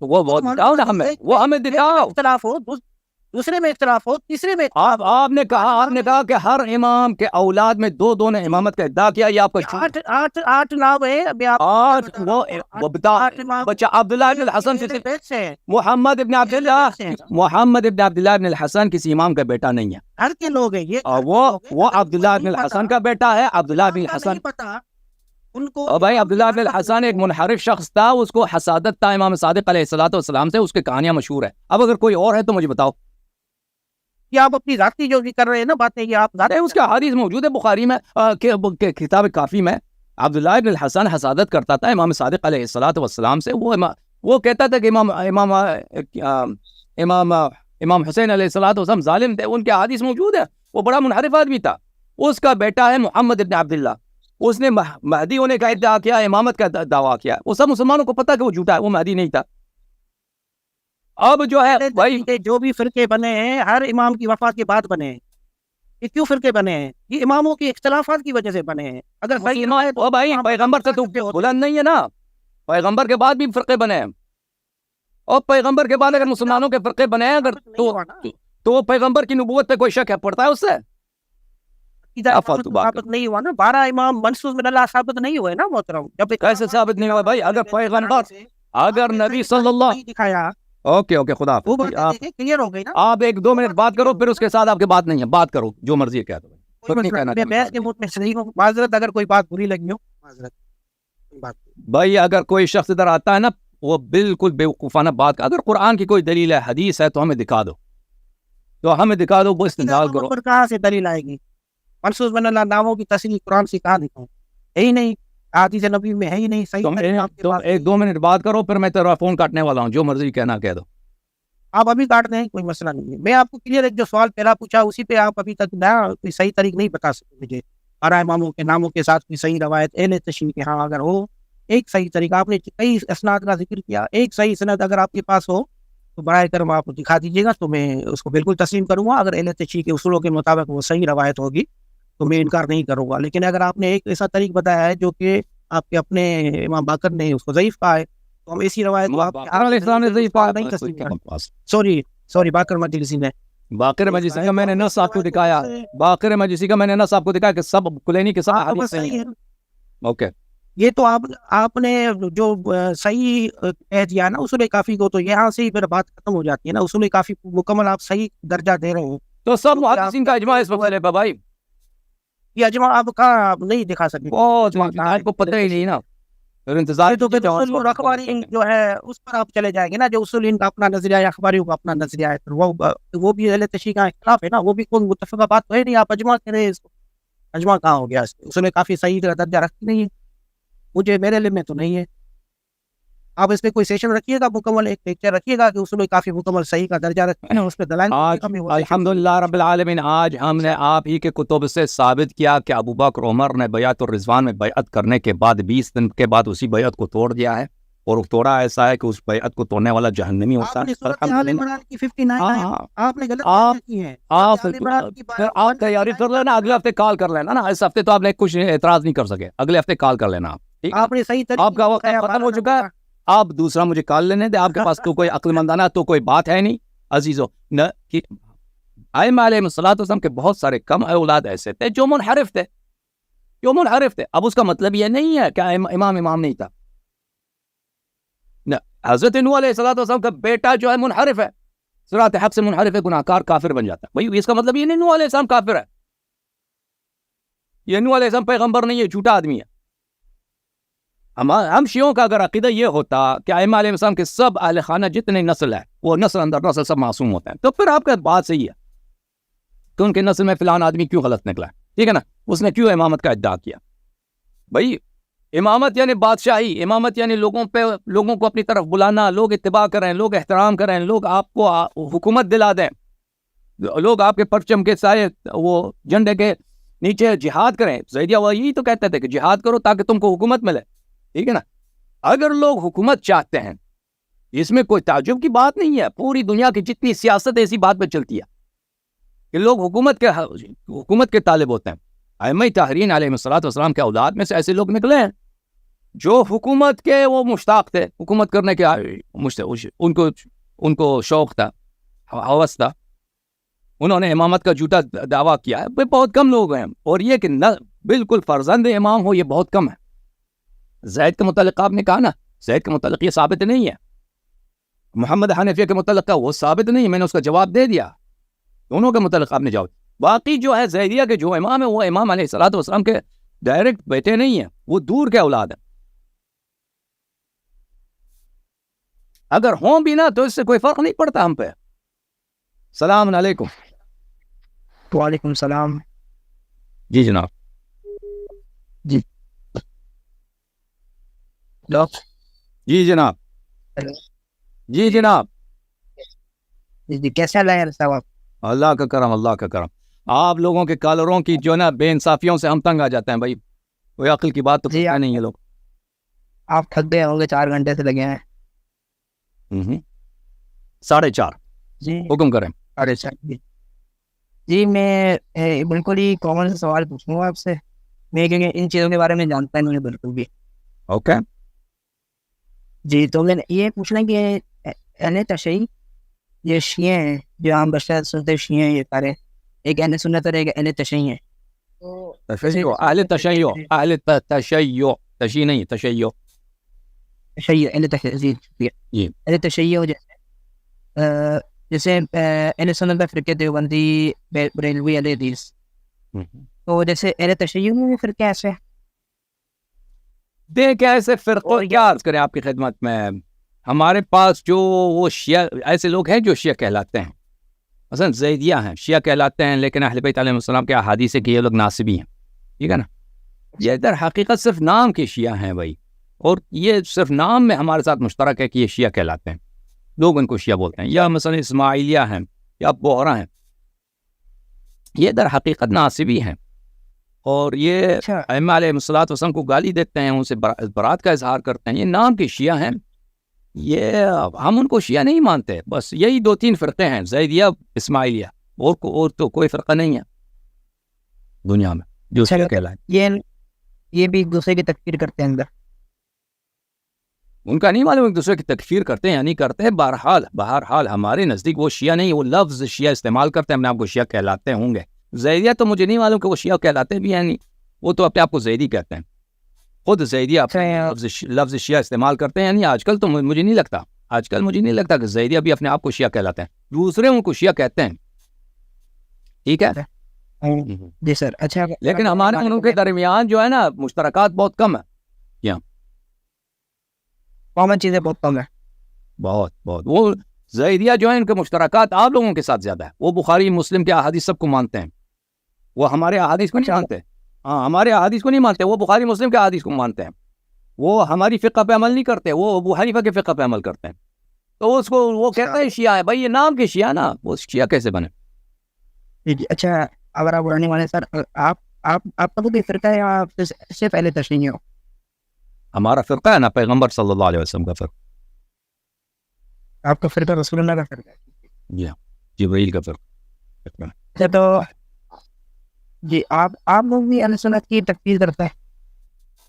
وہ دکھاؤ نا ہمیں، وہ ہمیں دکھاؤ. اختلاف ہو، دوسرے میں اختلاف ہو، تیسرے میں آپ نے کہا کہ ہر امام کے اولاد میں دو نے امامت کا ادعا کیا. یہ آپ کا آٹھ نام ہے. وہ بتا بچہ عبداللہ ابن الحسن محمد ابن عبداللہ ابن الحسن کسی امام کا بیٹا نہیں ہے. ہر کے لوگ ہیں یہ. وہ عبداللہ ابن الحسن کا بیٹا ہے. عبداللہ ابن الحسن پتا ان کو بھائی، عبداللہ ابن الحسن ایک منحرف شخص تھا، اس کو حسادت تھا امام صادق علیہ الصلوۃ والسلام سے. اس کی کہانیاں مشہور ہے. اب اگر کوئی اور ہے تو مجھے بتاؤ. یہ آپ اپنی ذاتی جو بھی کر رہے ہیں نا باتیں، یہ آپ ذاتی. اس کا حدیث موجود ہے بخاری میں، کتاب کافی میں. عبداللہ ابن الحسن حسادت کرتا تھا امام صادق علیہ الصلوۃ والسلام سے. وہ کہتا تھا کہ امام حسین علیہ الصلوۃ والسلام ظالم تھے. ان کے حدیث موجود ہے. وہ بڑا منحرف آدمی تھا. اس کا بیٹا ہے محمد ابن عبداللہ. اس نے مہدی ہونے کا ادعا کیا، امامت کا دعویٰ کیا. وہ سب مسلمانوں کو پتہ کہ وہ جھوٹا ہے، وہ مہدی نہیں تھا. اب جو ہے بھائی کہ جو بھی فرقے بنے ہیں ہر امام کی وفات کے بعد بنے ہیں. یہ کیوں فرقے بنے ہیں؟ یہ اماموں کے اختلافات کی وجہ سے بنے ہیں. اگر صحیح روایت او بھائی پیغمبر سے تو بلند نہیں ہے نا, پیغمبر کے بعد بھی فرقے بنے ہیں, اور پیغمبر کے بعد اگر مسلمانوں کے فرقے بنے ہیں اگر تو پیغمبر کی نبوت پہ کوئی شک ہے پڑتا ہے اس سے؟ ثابت نہیں ہوا نا. 12 امام منصوص من اللہ ثابت نہیں ہوئے نا محترم. جب کیسے ثابت نہیں ہوا بھائی؟ اگر پیغمبر اگر نبی صلی اللہ دکھایا اوکے خدا وہ حافظ. کلیئر ہو گئی نا. آپ 1-2 منٹ بات کرو, پھر اس کے ساتھ آپ کی بات نہیں ہے, بات کرو جو مرضی کہہ دو. میں بحث کے موڈ میں صحیح ہوں. معذرت اگر کوئی بات بری لگی ہو, معذرت. بھائی اگر کوئی شخص ادھر آتا ہے نا وہ بالکل بیوقوفانہ بات, اگر قرآن کی کوئی دلیل ہے حدیث ہے تو ہمیں دکھا دو, وہ استدلال کرو. کہاں سے دلیل آئے گی؟ منصوص من اللہ ناموں کی تصریح قرآن سے کہاں دکھاؤں؟ ہے ہی نہیں. حدیث نبی میں ہے ہی نہیں. صحیح تم 1-2 منٹ بات کرو, پھر میں تیرا فون کاٹنے والا ہوں, جو مرضی کہنا کہہ دو. آپ ابھی کاٹ دیں, کوئی مسئلہ نہیں ہے. میں آپ کو کلیئر ایک جو سوال پہلا پوچھا اسی پہ آپ ابھی تک نیا کوئی صحیح طریق نہیں بتا سکتے مجھے. 12 اماموں کے ناموں کے ساتھ کوئی صحیح روایت اہل تشریح کے ہاں اگر ہو, ایک صحیح طریقہ آپ نے کئی اسناد کا ذکر کیا, ایک صحیح سند اگر آپ کے پاس ہو تو براہ کرم آپ دکھا دیجیے گا, تو میں اس کو بالکل تسلیم کروں گا. اگر اہل تشریح کے اصولوں کے مطابق وہ صحیح روایت ہوگی تو میں انکار نہیں کروں گا. لیکن اگر آپ نے ایک ایسا طریق بتایا ہے جو کہ آپ کے اپنے امام باقر نے اس کو ضعیف کہا ہے, تو ہم اسی روایت کو سوری باقر مجلسی نے باقر مجلسی کا میں نے نص آپ کو دکھایا, باقر مجلسی کا میں نے نص آپ کو دکھایا کہ سب کلینی کے ساتھ حدیث صحیح ہے. اوکے یہ تو آپ نے جو صحیح کہہ دیا نا اصول کافی کو, تو یہاں سے ہی پھر بات ختم ہو جاتی ہے نا. اصول کافی مکمل آپ صحیح درجہ دے رہے ہیں, تو سب محدثین کا اجماع اس مسئلے پہ بھائی. یہ اجماع آپ کہاں نہیں دکھا سکتے, آپ کو پتہ ہی نہیں نا. انتظار تو اصول اخباری جو ہے اس پر آپ چلے جائیں گے نا. جو اصول ان کا اپنا نظریہ ہے, اخباریوں کا اپنا نظریہ ہے, پھر وہ بھی اہل تشریح کا خلاف ہے نا. وہ بھی کوئی متفقہ بات تو ہے نہیں. آپ اجماع کریں اس کو, اجماع کہاں ہو گیا؟ اصول کافی صحیح درجہ رکھتی نہیں ہے, مجھے میرے علم میں تو نہیں ہے. آپ اس پہ کوئی سیشن رکھیے گا مکمل, ایک لیکچر رکھیے گا کہ اصول کافی مکمل صحیح کا درجہ رکھتے ہیں, اس پہ دلائل. الحمدللہ رب العالمین, آج ہم نے آپ ہی کے کتب سے ثابت کیا کہ ابو بکر عمر نے بیعت الرضوان میں بیعت کرنے کے بعد 20 دن کے بعد اسی بیعت کو توڑ دیا ہے, اور توڑا ایسا ہے کہ اس بیعت کو توڑنے والا جہنمی ہوتا ہے. آپ تیاری کر لینا, اگلے ہفتے کال کر لینا نا. اس ہفتے تو آپ نے کچھ اعتراض نہیں کر سکے, اگلے ہفتے کال کر لینا آپ. آپ نے صحیح آپ کا وقت ختم ہو چکا ہے, آپ دوسرا مجھے کال لینے دیں. آپ کے پاس تو کوئی عقل مندانہ تو کوئی بات ہے نہیں عزیزو. ائمہ علیہ السلام کے بہت سارے کم اولاد ایسے تھے جو منحرف تھے, اب اس کا مطلب یہ نہیں ہے کہ امام نہیں تھا. حضرت نوح علیہ السلام کا بیٹا جو ہے منحرف ہے, صراط حق سے منحرف ہے, گناہ کار, کافر بن جاتا ہے. بھائی اس کا مطلب یہ نہیں نوح علیہ السلام کافر ہے. یہ نوح علیہ السلام پیغمبر نہیں ہے, جھوٹا آدمی ہے. ہم شیعوں کا اگر عقیدہ یہ ہوتا کہ ائمہ علیہ السلام کے سب اہل خانہ جتنے نسل ہے وہ نسل اندر نسل سب معصوم ہوتے ہیں, تو پھر آپ کا بات صحیح ہے کہ ان کے نسل میں فلان آدمی کیوں غلط نکلا ہے, ٹھیک ہے نا. اس نے کیوں امامت کا ادعا کیا؟ بھائی امامت یعنی بادشاہی, امامت یعنی لوگوں کو اپنی طرف بلانا, لوگ اتباع کریں, لوگ احترام کریں, لوگ آپ کو حکومت دلا دیں, لوگ آپ کے پرچم کے سائے وہ جھنڈے کے نیچے جہاد کریں. زیدیہ وہ یہی تو کہتے تھے کہ جہاد کرو تاکہ تم کو حکومت ملے, ٹھیک ہے نا. اگر لوگ حکومت چاہتے ہیں اس میں کوئی تعجب کی بات نہیں ہے. پوری دنیا کی جتنی سیاست ایسی بات پہ چلتی ہے کہ لوگ حکومت کے طالب ہوتے ہیں. ائمہ طاہرین علیہ السلام کے اولاد میں سے ایسے لوگ نکلے ہیں جو حکومت کے وہ مشتاق تھے, حکومت کرنے کے ان کو شوق تھا, ہوس تھا. انہوں نے امامت کا جھوٹا دعویٰ کیا ہے. بہت کم لوگ ہیں, اور یہ کہ بالکل فرزند امام ہو یہ بہت کم ہے. زید کے متعلق آپ نے کہا نا, زید کے متعلق یہ ثابت نہیں ہے. محمد حنفیہ کے متعلق کا وہ ثابت نہیں ہے, میں نے اس کا جواب دے دیا. دونوں کے متعلق آپ نے جواب. باقی جو ہے زیدیہ کے جو امام ہے وہ امام علیہ السلام کے ڈائریکٹ بیٹے نہیں ہیں, وہ دور کے اولاد ہیں. اگر ہوں بھی نا تو اس سے کوئی فرق نہیں پڑتا ہم پہ. السلام علیکم. وعلیکم السلام. جی جناب. جی جی جناب. جی جناب. جی کیسے اللہ صاحب؟ اللہ کا کرم, اللہ کا کرم. آپ لوگوں کے کالروں کی جو نا بے انصافیوں سے ہم تنگ آ جاتے ہیں بھائی. کوئی عقل کی بات تو پتہ نہیں ہے. لوگ آپ تھک گئے ہوں گے, 4 گھنٹے سے لگے ہیں. 4.5 جی حکم کریں. ارے اچھا جی میں بالکل ہی کامن سے سوال پوچھوں گا آپ سے. میں کیونکہ ان چیزوں کے بارے میں جانتا نہیں ہوں بالکل بھی. اوکے. جی تو میں نے یہ پوچھنا کہ اہل تشیع یہ شیعہ ہیں جو عام بشر سنتے شیعہ ہیں، یہ سارے ایک اہل سنت اور ایک اہل تشیع ہیں. تشیع اہل تشیع اہل تشیع تشیع نہیں تشیع تشیع اہل تشیع جی جی اہل تشیع ہو جیسے اہل سنت کا فرقہ دیوبندی بریلوی اہل حدیث، تو جیسے اہل تشیع میں پھر کیسے دیکھ ایسے فرقوں کیا عرض کریں آپ کی خدمت میں. ہمارے پاس جو وہ شیعہ ایسے لوگ ہیں جو شیعہ کہلاتے ہیں، مثلا زیدیہ ہیں شیعہ کہلاتے ہیں، لیکن اہل بیت علیہ السلام کے احادیث ہے کہ یہ لوگ ناصبی ہیں. ٹھیک ہے نا. یہ در حقیقت صرف نام کے شیعہ ہیں بھائی، اور یہ صرف نام میں ہمارے ساتھ مشترک ہے کہ یہ شیعہ کہلاتے ہیں، لوگ ان کو شیعہ بولتے ہیں. یا مثلا اسماعیلیہ ہیں یا بوہرا ہیں، یہ در حقیقت ناصبی ہیں، اور یہ ائمہ علیہ السلام کو گالی دیتے ہیں، ان سے برات کا اظہار کرتے ہیں. یہ نام کے شیعہ ہیں، یہ ہم ان کو شیعہ نہیں مانتے. بس یہی 2-3 فرقے ہیں، زیدیہ اسماعیلیہ، اور تو کوئی فرقہ نہیں ہے دنیا میں جو شیعہ کہلائے. یہ بھی ایک دوسرے کی تکفیر کرتے ہیں اندر. ان کا نہیں معلوم ایک دوسرے کی تکفیر کرتے ہیں یا نہیں کرتے. بہرحال ہمارے نزدیک وہ شیعہ نہیں، وہ لفظ شیعہ استعمال کرتے ہیں، اپنے آپ کو شیعہ کہلاتے ہوں گے. زیدیہ تو مجھے نہیں معلوم کہ وہ شیعہ کہلاتے بھی ہیں نہیں، وہ تو اپنے آپ کو زیدی کہتے ہیں. خود زیدیہ لفظ شیعہ استعمال کرتے ہیں یعنی آج کل تو مجھے نہیں لگتا کہ زیدیہ بھی اپنے آپ کو شیعہ کہلاتے ہیں، دوسرے ان کو شیعہ کہتے ہیں. ٹھیک ہے جی سر. اچھا لیکن ہمارے ان کے درمیان جو ہے نا مشترکات بہت کم ہے، کامن چیزیں بہت کم ہے. بہت وہ زیدیہ جو ہے ان کے مشترکات آپ لوگوں کے ساتھ زیادہ ہے. وہ بخاری مسلم کے احادیث سب کو مانتے ہیں، وہ ہمارے احادیث کو نہیں مانتے. ہاں ہمارے احادیث کو نہیں مانتے، وہ بخاری مسلم کے احادیث کو مانتے ہیں. وہ ہماری فقہ پہ عمل نہیں کرتے، وہ ابو حنیفہ کے فقہ پہ عمل کرتے ہیں. تو اس کو وہ کہتے ہیں شیعہ ہے. بھائی یہ نام کے شیعہ نا، وہ شیعہ کیسے بنے؟ جی اچھا اگر آپ بڑھانے والے سر آپ کا کوئی فرقہ ہے یا صرف اہل تشیع ہو؟ ہمارا فرقہ ہے نا پیغمبر صلی اللہ علیہ وسلم کا فرقہ. آپ کا فرقہ رسول اللہ کا فرقہ ہے؟ جی ہاں، جبرائیل کا فرقہ. اچھا تو جی آپ لوگ بھی اہل سنت کی تکفیر کرتے ہیں؟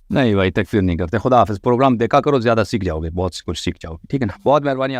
نہیں بھائی تکفیر نہیں کرتے. خدا حافظ. پروگرام دیکھا کرو، زیادہ سیکھ جاؤ گے، بہت کچھ سیکھ جاؤ گے. ٹھیک ہے نا. بہت مہربانی آپ سے.